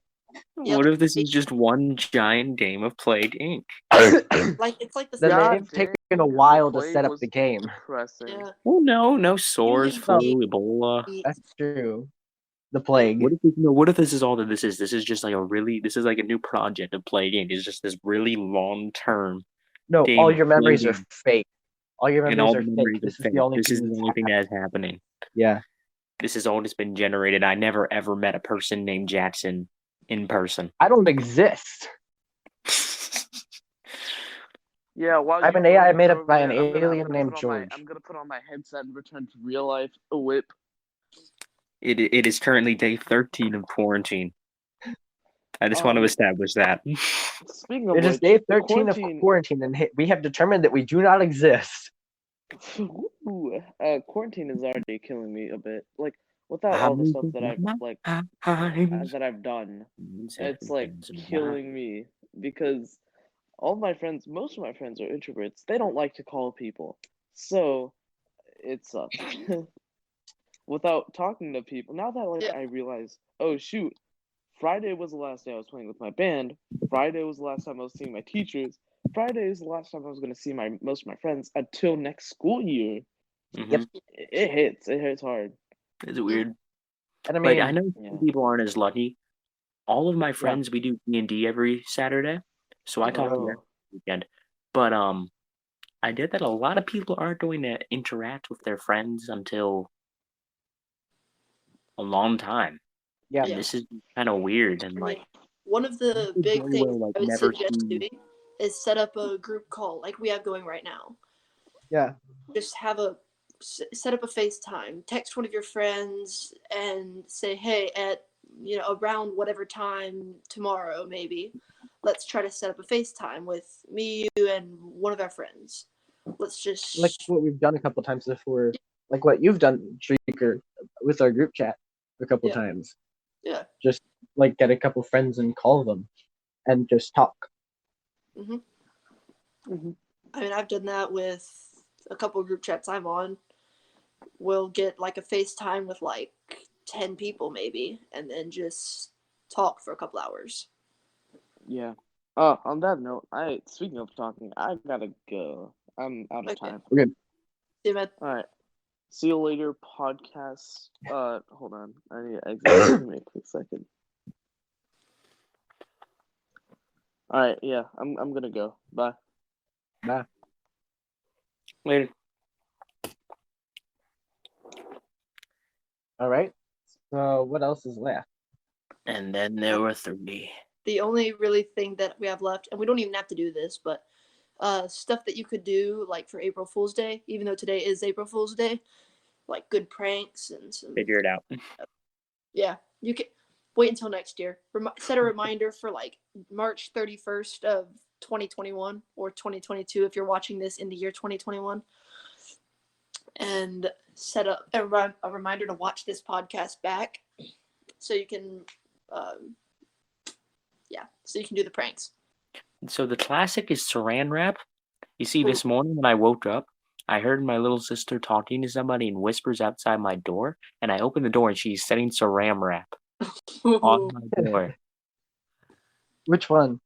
Yep. What if this is just one giant game of Plague Inc? Inc. Like it's like the Then God they've taken dang, a while to Plague set up was the game. Depressing. yeah. Oh no SARS, Human flu, Ebola. That's true. The plague. What if this is all that this is? This is just like a new project of Plague Inc. It's just this really long term. No, game all your memories are plague. fake. All your And memories all are the fake. memories This are is fake. the only This is thing the that's only thing happening. that is happening. Yeah. This has all just been generated. I never ever met a person named Jackson in person. I don't exist. Yeah, while I'm you an AI guys made are up by over an there, alien named George. I'm gonna put on my headset and return to real life. A whip. It is currently day 13 of quarantine. I just want to establish that. Speaking of It is which, day 13 of quarantine. quarantine, and we have determined that we do not exist. Quarantine is already killing me a bit. Like without all the stuff that I've done, it's like killing me because most of my friends are introverts. They don't like to call people, so it sucks. Without talking to people, now that I realize, oh shoot, Friday was the last day I was playing with my band. Friday was the last time I was seeing my teachers. Friday is the last time I was going to see most of my friends until next school year. Mm-hmm. It hits. It hits hard. It's weird. And I mean, I know some people aren't as lucky. All of my friends, we do D&D every Saturday, so I talk to them every weekend. But I did that. A lot of people aren't going to interact with their friends until a long time. Yeah. And this is kind of weird. And like, one of the you could big very things well, like, I would never suggest see- doing is set up a group call like we have going right now. Yeah. Just set up a FaceTime, text one of your friends and say, hey, at around whatever time tomorrow, maybe, let's try to set up a FaceTime with me, you, and one of our friends. Let's just Like what we've done a couple times before, like what you've done, Shrieker, with our group chat a couple times. Yeah. Just like get a couple friends and call them and just talk. I mean, I've done that with a couple group chats I'm on. We'll get like a FaceTime with like 10 people maybe, and then just talk for a couple hours. Yeah. On that note, speaking of talking, I gotta go. I'm out of time. Okay. See you, man. All right. See you later, podcast. Hold on. I need to exit. Give me a quick second. All right. Yeah, I'm gonna go. Bye. Bye. Later. All right. So what else is left? And then there were 3. The only really thing that we have left, and we don't even have to do this, but stuff that you could do like for April Fool's Day, even though today is April Fool's Day, like good pranks and some. Figure it out. Yeah, you can wait until next year. Set a reminder for like March 31st of 2021 or 2022 if you're watching this in the year 2021, and set up a reminder to watch this podcast back so you can so you can do the pranks. So the classic is saran wrap. You see, this morning when I woke up, I heard my little sister talking to somebody in whispers outside my door, and I opened the door and she's setting saran wrap on my door. Which one?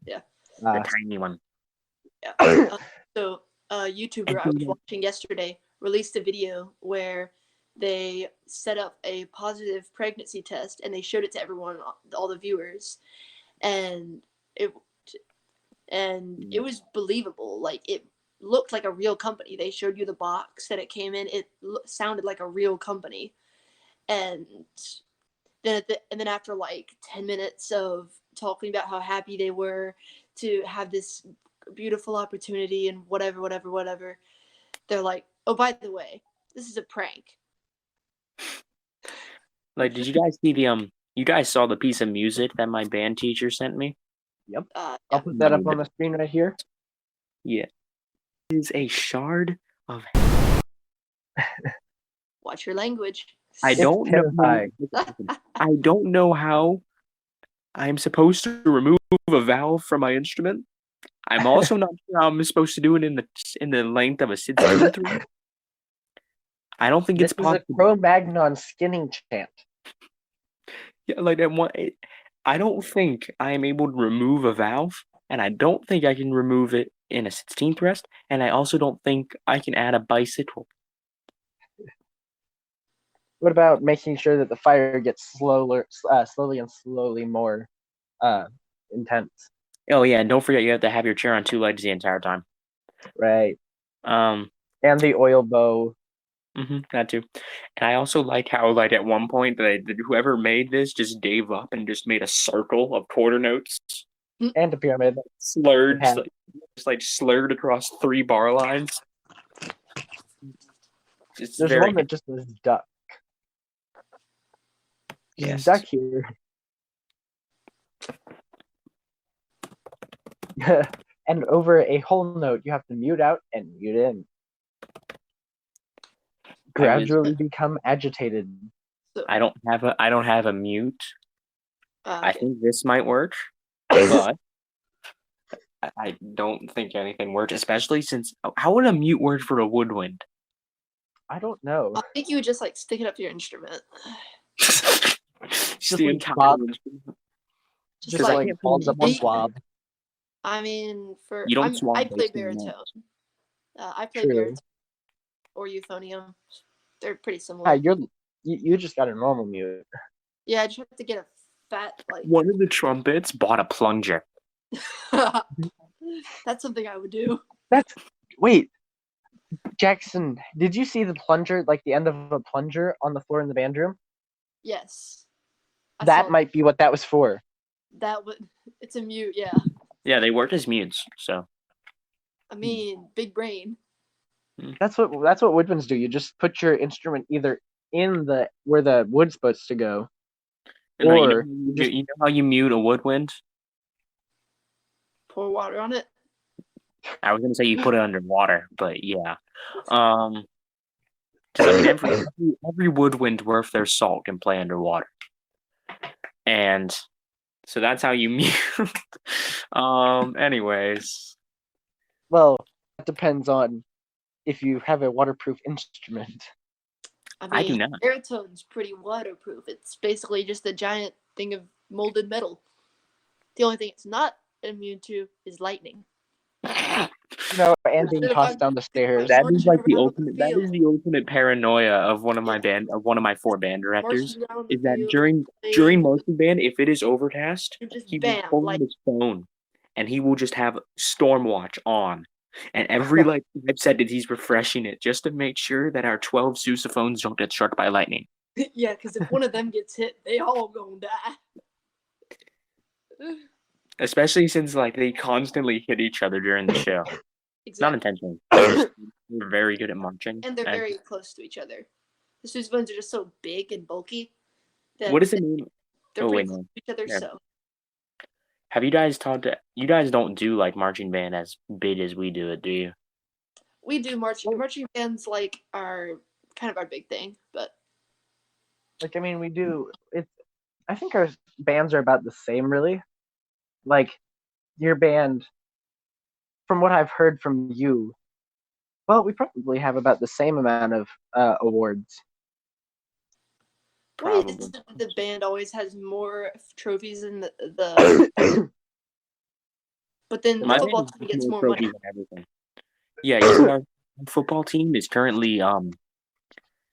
Yeah. The tiny one. Yeah. So a YouTuber I was watching yesterday released a video where they set up a positive pregnancy test and they showed it to everyone, all the viewers, and it was believable. Like, it looked like a real company. They showed you the box that it came in. It sounded like a real company. And then after like 10 minutes of talking about how happy they were to have this beautiful opportunity and whatever, they're like, oh, by the way, this is a prank. Like, did you guys see you guys saw the piece of music that my band teacher sent me? Yep. Yeah. I'll put that up on the screen right here. Yeah. It is a shard of... Watch your language. I don't know how I'm supposed to remove a valve from my instrument. I'm also not sure how I'm supposed to do it in the length of a 16-3. I don't think it's possible. This is a Cro-Magnon skinning chant. Yeah, like I don't think I am able to remove a valve, and I don't think I can remove it in a 16th rest, and I also don't think I can add a bicycle. What about making sure that the fire gets slowly and slowly more intense? Oh yeah, and don't forget you have to have your chair on 2 legs the entire time. Right. And the oil bow. That too. And I also like how, like, at one point that whoever made this just gave up and just made a circle of quarter notes and a pyramid. Slurred, Yeah. just slurred across 3 bar lines. It's There's very one that just says duck. There's yes. a duck here. And over a whole note, you have to mute out and mute in. Gradually become agitated. So, I don't have a mute. I okay. think this might work, but I don't think anything works, especially since how would a mute work for a woodwind? I don't know. I think you would just stick it up to your instrument. Just the like entire Bob. instrument. Just Because I like can't falls up on You- swab. I mean, You don't swab I play bass in the baritone. notes. I play True. baritone or euphonium. They're pretty similar. Yeah, you just got a normal mute. Yeah, I just have to get a fat One of the trumpets bought a plunger. That's something I would do. Wait, Jackson, did you see the plunger, like the end of a plunger on the floor in the band room? Yes. I That saw might be what that was for. that would. It's a mute. Yeah. Yeah, they work as mutes, so I mean, big brain. That's what woodwinds do. You just put your instrument either in the where the wood's supposed to go, and or you know how you mute a woodwind? Pour water on it. I was gonna say you put it underwater, but yeah. 'Cause, I mean, every woodwind worth their salt can play underwater, and so that's how you mute. Anyways, well, it depends on if you have a waterproof instrument. I I do mean, not. baritone's pretty waterproof. It's basically just a giant thing of molded metal. The only thing it's not immune to is lightning. And being tossed down the stairs. That is like the Marching around ultimate. That is field. the ultimate paranoia of one of my 4 band directors. Marching around the Is that field, during playing, marching band, if it is overcast, and just he will bam, pull out his phone and he will just have Stormwatch on, and every 5 seconds he's refreshing it just to make sure that our 12 sousaphones don't get struck by lightning. Yeah, because if one of them gets hit, they all gonna die. Especially since they constantly hit each other during the show. Not Exactly. intentionally. They're very good at marching. And they're very close to each other. The sousaphones are just so big and bulky that What does it mean? they're Oh, pretty wait, close no. to each other. Yeah. So Have you guys you guys don't do marching band as big as we do it, do you? we do marching bands are kind of our big thing, but We do. I think our bands are about the same, really. Your band, from what I've heard from you, well, we probably have about the same amount of awards. why is Probably. it that the band always has more trophies than the but then the My football band team has gets more more money. trophies than everything. Yeah, you see, our football team is currently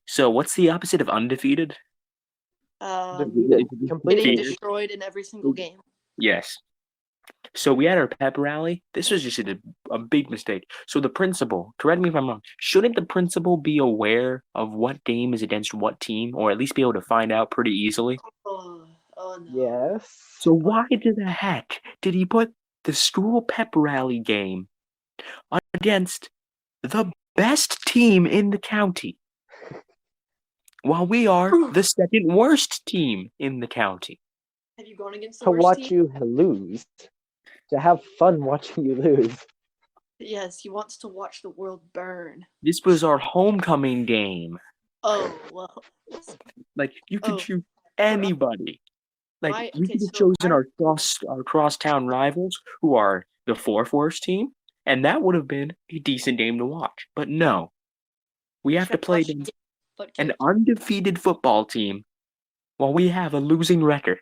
So what's the opposite of undefeated? Completely. Getting destroyed in every single game. Yes. So we had our pep rally. This was just a big mistake. So the principal, correct me if I'm wrong, shouldn't the principal be aware of what game is against what team, or at least be able to find out pretty easily? Oh no. Yes. So why the heck did he put the school pep rally game against the best team in the county, while we are the second worst team in the county? Have you gone against the To worst watch team? you lose. To have fun watching you lose. Yes, he wants to watch the world burn. This was our homecoming game. Oh well. You could choose anybody. We could have so chosen our crosstown rivals, who are the fourth worst team, and that would have been a decent game to watch. But no, we have to play against an undefeated football team while we have a losing record.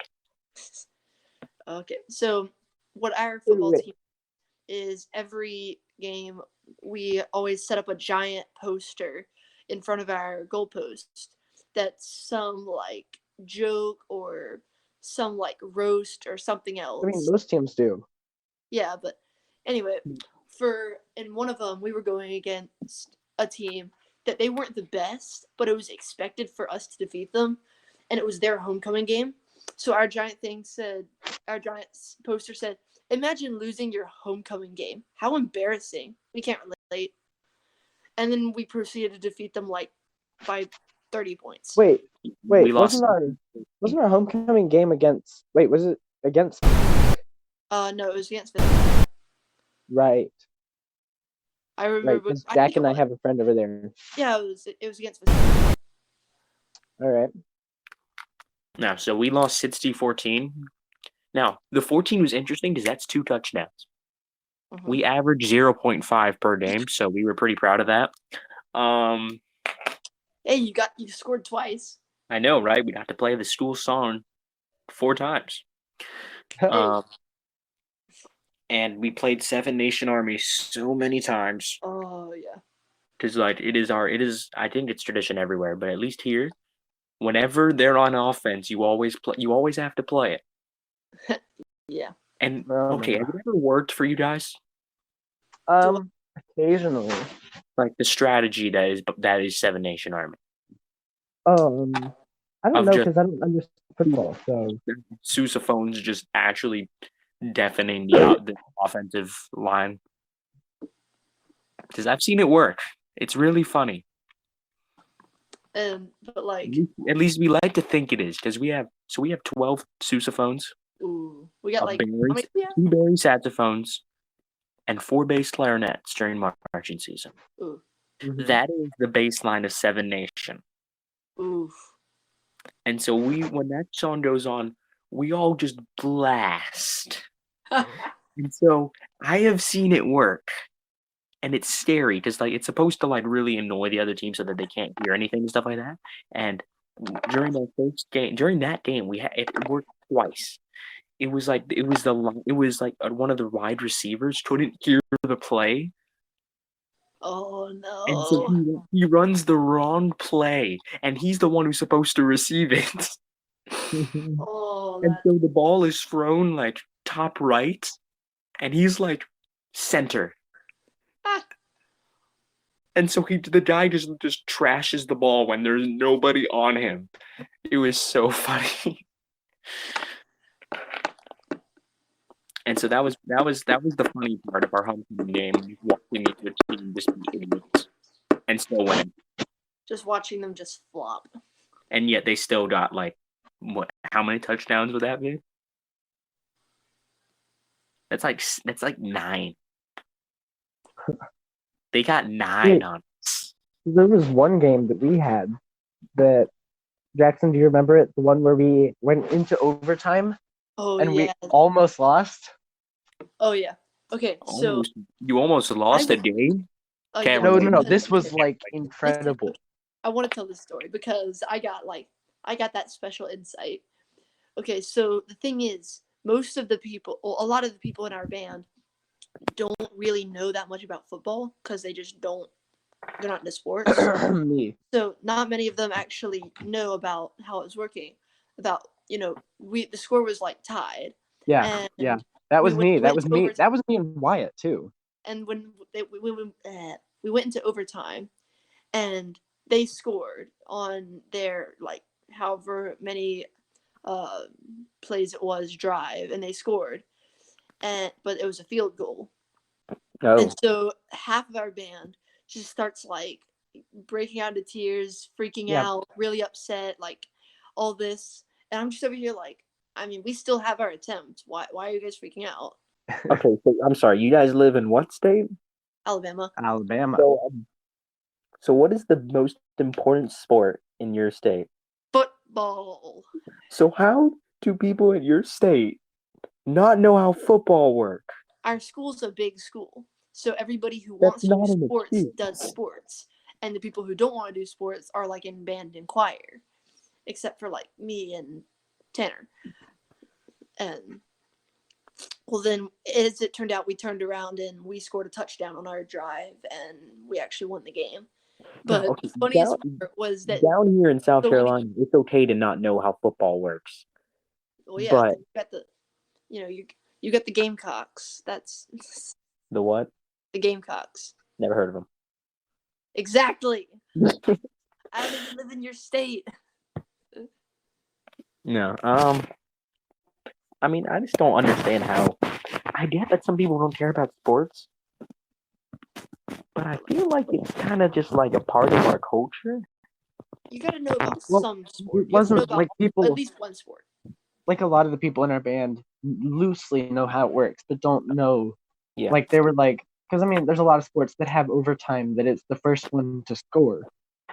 Okay, so what our football team is, every game we always set up a giant poster in front of our goalpost that's some joke or some roast or something else. Most teams do. Yeah, but anyway, in one of them we were going against a team that they weren't the best, but it was expected for us to defeat them, and it was their homecoming game. So our giant poster said, Imagine losing your homecoming game. How embarrassing. We can't relate. And then we proceeded to defeat them like by 30 points. Wait, We lost. wasn't our homecoming game against? Wait, was it against? No, it was against Philly. Right, I remember. right. Because Jack and I have a friend over there. Yeah, it was against Philly. All right. Now, so we lost 60-14. Now, the 14 was interesting because that's 2 touchdowns. Mhm. We averaged 0.5 per game, so we were pretty proud of that. Hey, you scored twice. I know, right? We got to play the school song 4 times. And we played Seven Nation Army so many times. Oh yeah. Because like it is I think it's tradition everywhere, but at least here, whenever they're on offense, you always have to play it. Yeah. And okay, has it ever worked for you guys? Occasionally. Like the strategy that is Seven Nation Army. I don't Of know just- because I don't understand football. So Sousaphones just actually deafening the offensive line. Because I've seen it work. It's really funny. But like, At least we like to think it is, because we have 12 sousaphones, ooh, we got a like bass, how many do we have? 2 bass saxophones, and 4 bass clarinets during marching season. Ooh, That is the baseline of Seven Nation. oof. And so when that song goes on, we all just blast. And so I have seen it work. And it's scary because like it's supposed to like really annoy the other team so that they can't hear anything and stuff like that. And during that game, it worked twice. It was like one of the wide receivers couldn't hear the play, Oh no. and so he runs the wrong play, and he's the one who's supposed to receive it. Oh, And so the ball is thrown like top right, and he's like center. And so the guy just trashes the ball when there's nobody on him. It was so funny. And so that was the funny part of our homecoming game, watching the team just be idiots and still winning. just watching them just flop. And yet they still got like how many touchdowns would that be? That's like 9. They got 9 on us. there was one game that we had that Jackson, do you remember it? The one where we went into overtime Oh and yeah. we almost lost. Oh yeah. Okay, so You almost lost a game? yeah, No. This was like incredible. I want to tell this story because I got that special insight. Okay, so the thing is, a lot of the people in our band don't really know that much about football because they're not into sports. Me. So not many of them actually know about how it was working. About the score was like tied. Yeah, And yeah. That was we me. went That was into me. overtime. That was me and Wyatt too. And when we went into overtime, and they scored on their like however many plays it was drive, and they scored, but it was a field goal. Oh. And so half of our band just starts like breaking out into tears, freaking out, really upset, like all this. And I'm just over here like, I mean, we still have our attempt. Why are you guys freaking out? Okay, so I'm sorry. You guys live in what state? Alabama. Alabama. So what is the most important sport in your state? Football. So how do people in your state not know how football works? Our school's a big school, so everybody who That's wants to not do an sports excuse. does sports, and the people who don't want to do sports are like in band and choir, except for like me and Tanner. And well, then as it turned out, we turned around and we scored a touchdown on our drive, and we actually won the game. But Okay, the funniest part was that down here in South So we- Carolina, it's okay to not know how football works. well, yeah, but- you got the you got the Gamecocks. That's The what? the Gamecocks. Never heard of them. Exactly. I don't even live in your state. No. I mean, I just don't understand how I get that some people don't care about sports, but I feel like it's kind of just like a part of our culture. You gotta know about Well, some it sport. You have to know wasn't about like at people, least one sport. like a lot of the people in our band loosely know how it works, but don't know. Yeah. Like they were like, because I mean, there's a lot of sports that have overtime that it's the first one to score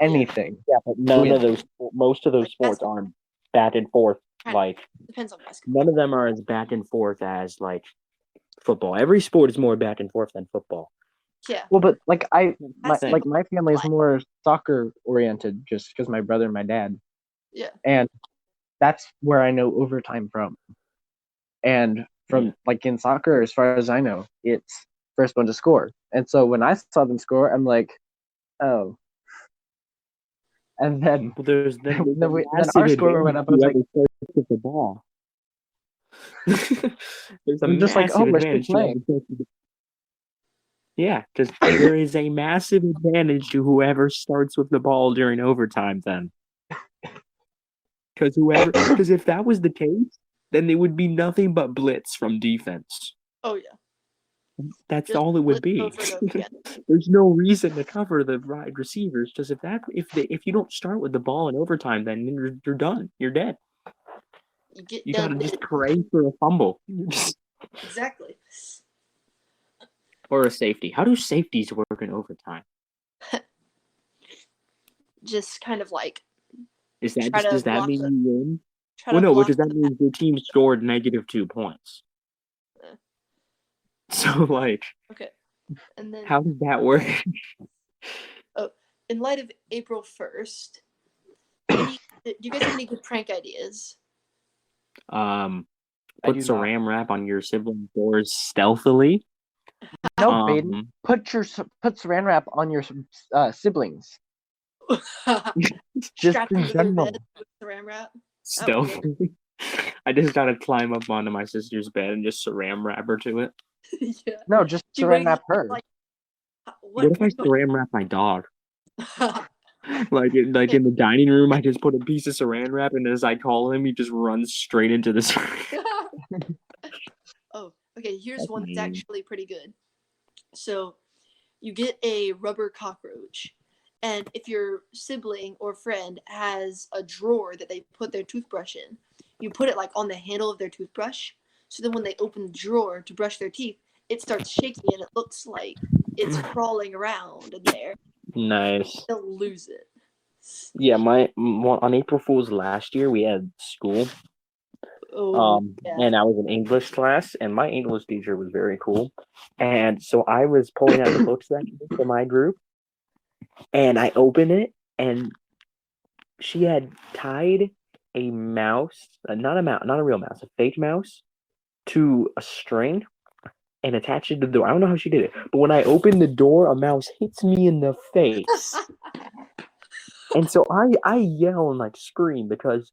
anything. Yeah, but none Win. of those, most of those Like sports basketball. aren't back and forth. Kind of. Like Depends on basketball. none of them are as back and forth as like football. Every sport is more back and forth than football. Yeah. Well, but like Basketball. my family is more soccer oriented, just because my brother and my dad. Yeah. And that's where I know overtime from. And from like in soccer, as far as I know, it's first one to score. And so when I saw them score, I'm like, oh. And then Well, there's then our score went up. I was like, with the ball. There's a I'm just like, massive oh, we're still advantage to playing. Yeah, because there is a massive advantage to whoever starts with the ball during overtime. Then, because if that was the case, then there would be nothing but blitz from defense. Oh yeah. That's Just all it would be. over and over again. There's no reason to cover the wide receivers. Just if you don't start with the ball in overtime, then you're done. You're dead. You gotta just pray for a fumble. Exactly. Or a safety. How do safeties work in overtime? Just kind of like. Does that block mean the- you win? try Well, to no, block because that the- means your team scored -2 points. So, like, Okay. And then how does that work? in light of April 1st, do you guys have any good prank ideas? Put do saran wrap on your sibling's doors stealthily. No, Baden, put saran wrap on your siblings. Just Strapped in into their general. bed with saran wrap. Stealthily. I just gotta climb up onto my sister's bed and just saran wrap her to it. Yeah. No, just She saran wakes wrap up, her. like, What if I saran wrap my dog? what? Like in the dining room, I just put a piece of saran wrap, and as I call him, he just runs straight into the saran. Oh, okay. Here's That's one that's mean. actually pretty good. So, you get a rubber cockroach, and if your sibling or friend has a drawer that they put their toothbrush in, you put it like on the handle of their toothbrush. So then when they open the drawer to brush their teeth, it starts shaking and it looks like it's crawling around in there. Nice. They'll lose it. Yeah, on April Fool's last year, we had school. Yeah. And I was in English class, and my English teacher was very cool. And so I was pulling out the books that for my group, and I opened it, and she had tied a mouse, not a real mouse, a fake mouse, to a string and attached it to the door. I don't know how she did it, but when I opened the door, a mouse hits me in the face. And so I yell and like scream because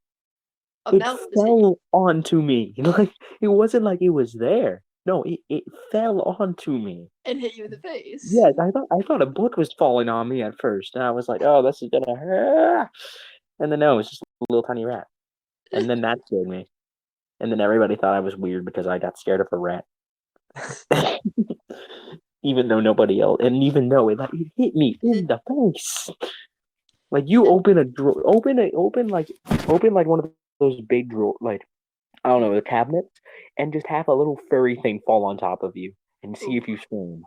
it fell onto me. Like it wasn't like it was there. No, it fell onto me and hit you in the face. Yes, I thought a book was falling on me at first, and I was like, "Oh, this is gonna hurt." And then no, it was just a little tiny rat. And then that scared me. And then everybody thought I was weird because I got scared of a rat. Even though nobody else, and even though it hit me in the face. Like you open like one of those big drawer, like I don't know, the cabinets, and just have a little furry thing fall on top of you and see if you scream.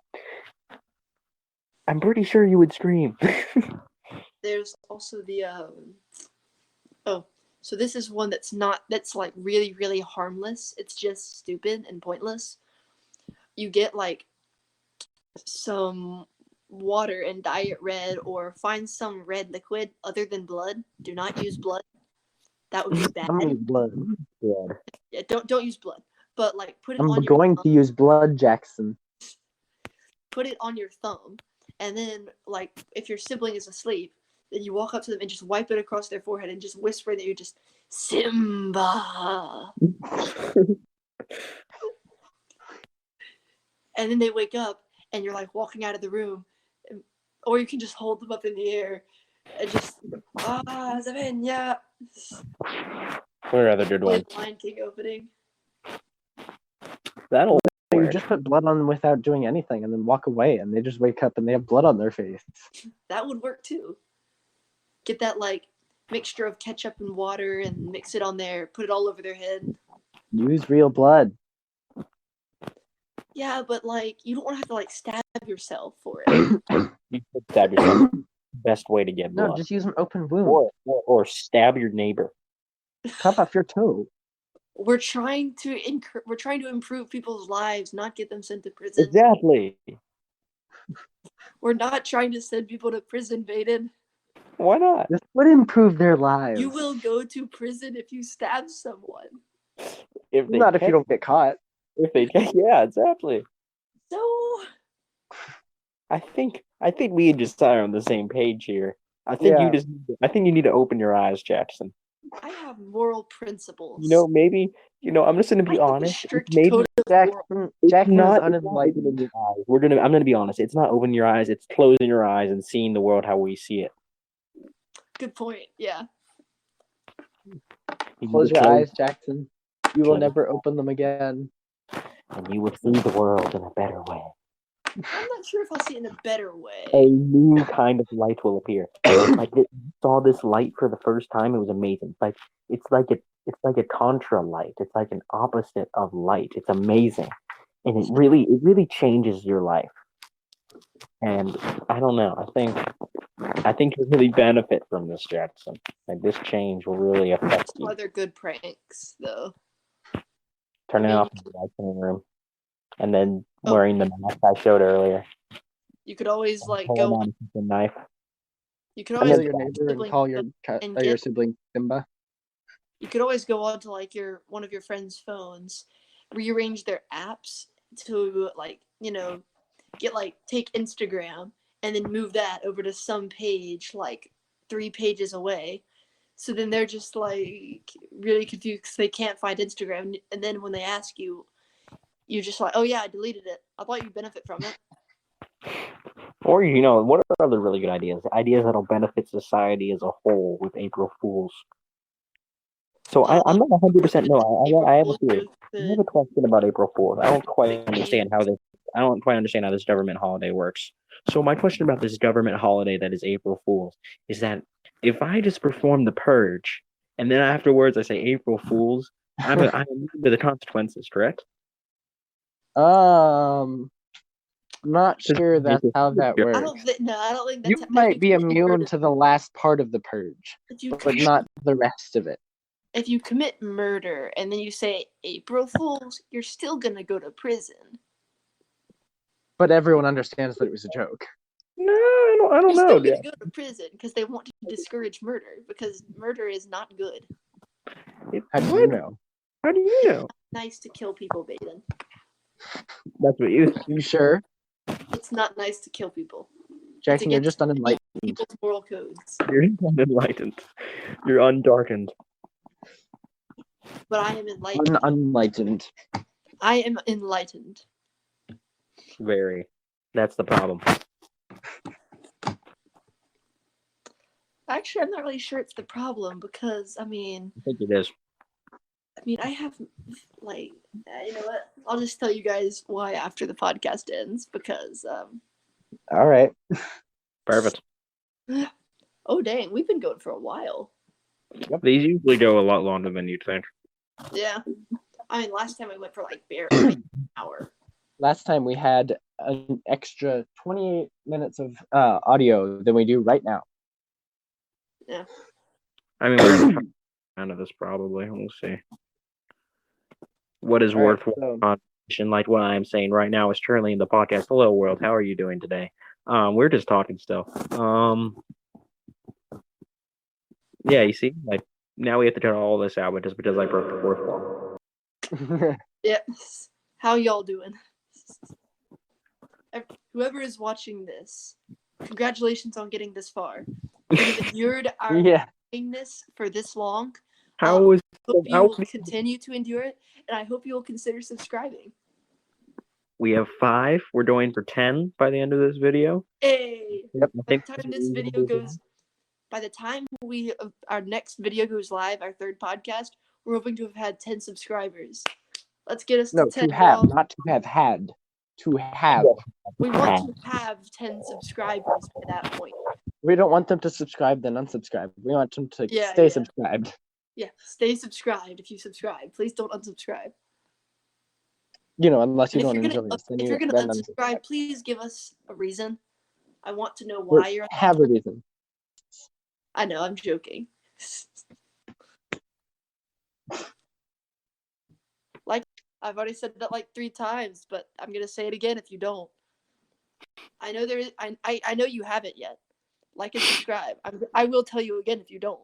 I'm pretty sure you would scream. There's also the so this is one that's like really, really harmless. It's just stupid and pointless. You get like some water and dye it red, or find some red liquid other than blood. Do not use blood. That would be bad. I'm gonna use blood. Yeah, don't use blood. But like put it on I'm your going thumb. to use blood, Jackson. Put it on your thumb, and then like if your sibling is asleep, then you walk up to them and just wipe it across their forehead and just whisper that you're just Simba. And then they wake up and you're like walking out of the room, or you can just hold them up in the air and just Zavenya. What are other good ones? Lion King opening. That'll You just put blood on them without doing anything and then walk away, and they just wake up and they have blood on their face. That would work too. Get that like mixture of ketchup and water and mix it on there, put it all over their head. Use real blood. Yeah, but like you don't want to have to like stab yourself for it. You could stab yourself. Best way to get blood. No, just use an open wound. Or stab your neighbor. Cut off your toe. We're trying to improve people's lives, not get them sent to prison. Exactly. We're not trying to send people to prison, Vaden. Why not? This would improve their lives. You will go to prison if you stab someone. If you don't get caught. If they can, yeah, exactly. So I think we just are on the same page here. I think you need to open your eyes, Jackson. I have moral principles. Maybe I'm just gonna be honest. Maybe Jackson is unenlightened. I'm gonna be honest. It's not opening your eyes. It's closing your eyes and seeing the world how we see it. Good point. Yeah. Close your eyes, Jackson. You will never open them again. And you will see the world in a better way. I'm not sure if I'll see it in a better way. A new kind of light will appear. Like you saw this light for the first time, it was amazing. It's like a contra light. It's like an opposite of light. It's amazing, and it really changes your life. And I don't know. I think you really benefit from this, Jackson. Like this change will really affect you. Other good pranks, though. Turning off the lights in the room, and then wearing the mask I showed earlier. You could always go on the knife. You could always your neighbor and call your sibling Simba. You could always go on to one of your friends' phones, rearrange their apps to take Instagram and then move that over to some page 3 pages away. So then they're just really confused because they can't find Instagram. And then when they ask you, you're just like, oh yeah, I deleted it. I thought you'd benefit from it. Or, what are other really good ideas? Ideas that'll benefit society as a whole with April Fools. So I'm not 100% no. I have a theory. I have a question about April Fools. I don't quite understand how this government holiday works. So my question about this government holiday that is April Fools is that if I just perform the purge and then afterwards I say April Fools, I'm immune to the consequences, correct? Not sure that's how that works. I don't think that's you might be immune to the last part of the purge, but not the rest of it. If you commit murder and then you say April Fools, you're still gonna go to prison. But everyone understands that it was a joke. No, I don't You're know. Still gonna go to prison because they want to discourage murder because murder is not good. How do you know? How do you know? It's nice to kill people, Baden. That's what you. You sure? It's not nice to kill people. Jackson, you're just unenlightened. People's moral codes. You're unenlightened. You're undarkened. But I am enlightened. Unenlightened. I am enlightened. Very. That's the problem. Actually, I'm not really sure it's the problem because, I think it is. I have, you know what? I'll just tell you guys why after the podcast ends because, All right. Perfect. Oh, dang. We've been going for a while. Yep. These usually go a lot longer than you'd think. Yeah. Last time we went for barely an hour. Last time we had an extra 28 minutes of audio than we do right now. Yeah. We're going to try out of this probably. We'll see. What is worthwhile conversation like what I'm saying right now is currently in the podcast. Hello, world. How are you doing today? We're just talking still. Yeah, you see? Now we have to cut all this out just because I broke the fourth wall. Yep. How y'all doing? Whoever is watching this, congratulations on getting this far. You've endured our kindness for this long. I hope you will continue to endure it, and I hope you will consider subscribing. We have 5. We're going for 10 by the end of this video. Hey! Yep. By the time our next video goes live, our third podcast, we're hoping to have had 10 subscribers. Let's get us to No, 10. to have, y'all. not to have had. To have. We want to have 10 subscribers by that point. We don't want them to subscribe, then unsubscribe. We want them to stay subscribed. Yeah, stay subscribed if you subscribe. Please don't unsubscribe. Unless you And don't enjoy us. if you're going to then unsubscribe, please give us a reason. I want to know why you're have a reason. I know, I'm joking. Like, I've already said that like 3 times, but I'm going to say it again if you don't. I know I know you haven't yet. Like and subscribe. I will tell you again if you don't.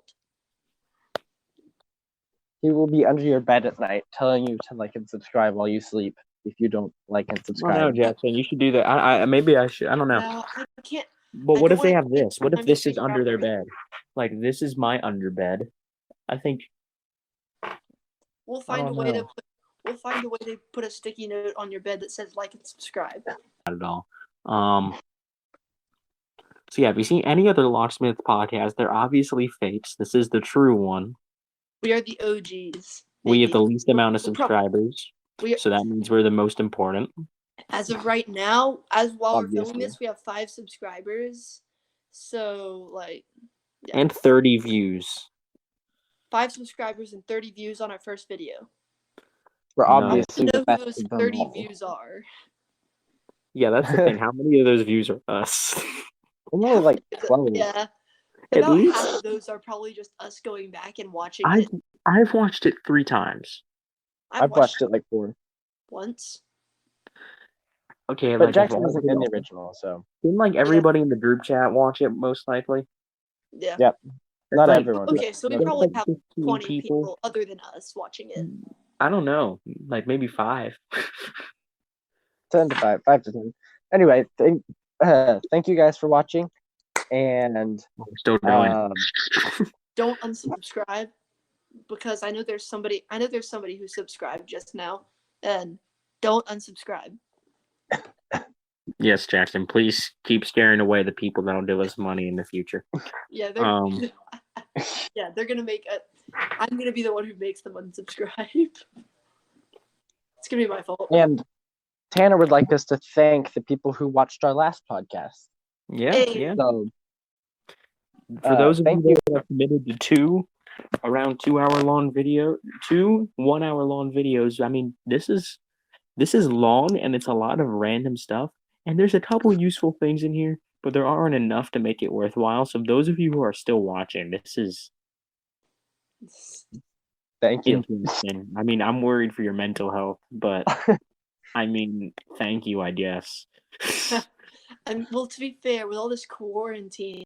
He will be under your bed at night telling you to like and subscribe while you sleep if you don't like and subscribe. No, Jackson, you should do that. I maybe I should. I don't know. No, I can't. But what if they have this? What if I'm this is figure under out their the- bed? Like, this is my underbed. I think. We'll find a don't way know. to put a sticky note on your bed that says like and subscribe. Not at all. So yeah, if you see any other Locksmith podcast, they're obviously fakes. This is the true one. We are the OGs. We have the baby. least amount of We'll prob- subscribers, we so that means we're the most important. As of right now, while we're filming Obviously. this, we have 5 subscribers. So like And 30 views. 5 subscribers and 30 views on our first video. We're No. obviously I the know best who those of them 30 all. views are. Yeah, that's the thing. How many of those views are us? Only like 12. Yeah. At About least- half of those are probably just us going back and watching I've it. I've watched it 3 times. I've watched it like 4. once. Okay, But like Jackson if wasn't in the original, so Didn't like everybody in the group chat watch it most likely? Yeah. Yeah. not like- everyone. Okay, so we but- probably like have 15 20 people. people other than us watching it. I don't know, like maybe 5. 10 to 5, 5 to 10. Anyway, thank you guys for watching, and We're still doing. Don't unsubscribe because I know there's somebody who subscribed just now, and don't unsubscribe. Yes, Jackson. Please keep scaring away the people that'll give us money in the future. Yeah, they're Um, yeah, they're gonna make it. I'm gonna be the one who makes them unsubscribe. It's gonna be my fault. and Tanner would like us to thank the people who watched our last podcast. Yeah, Hey. yeah. So For those of thank you that have committed to 2 around 2 hour long video, 2 1 hour long videos, I mean, this is long and it's a lot of random stuff. And there's a couple useful things in here, but there aren't enough to make it worthwhile. So those of you who are still watching, this is thank you. interesting. I mean, I'm worried for your mental health, but I mean, thank you, I guess. And well, to be fair, with all this quarantine,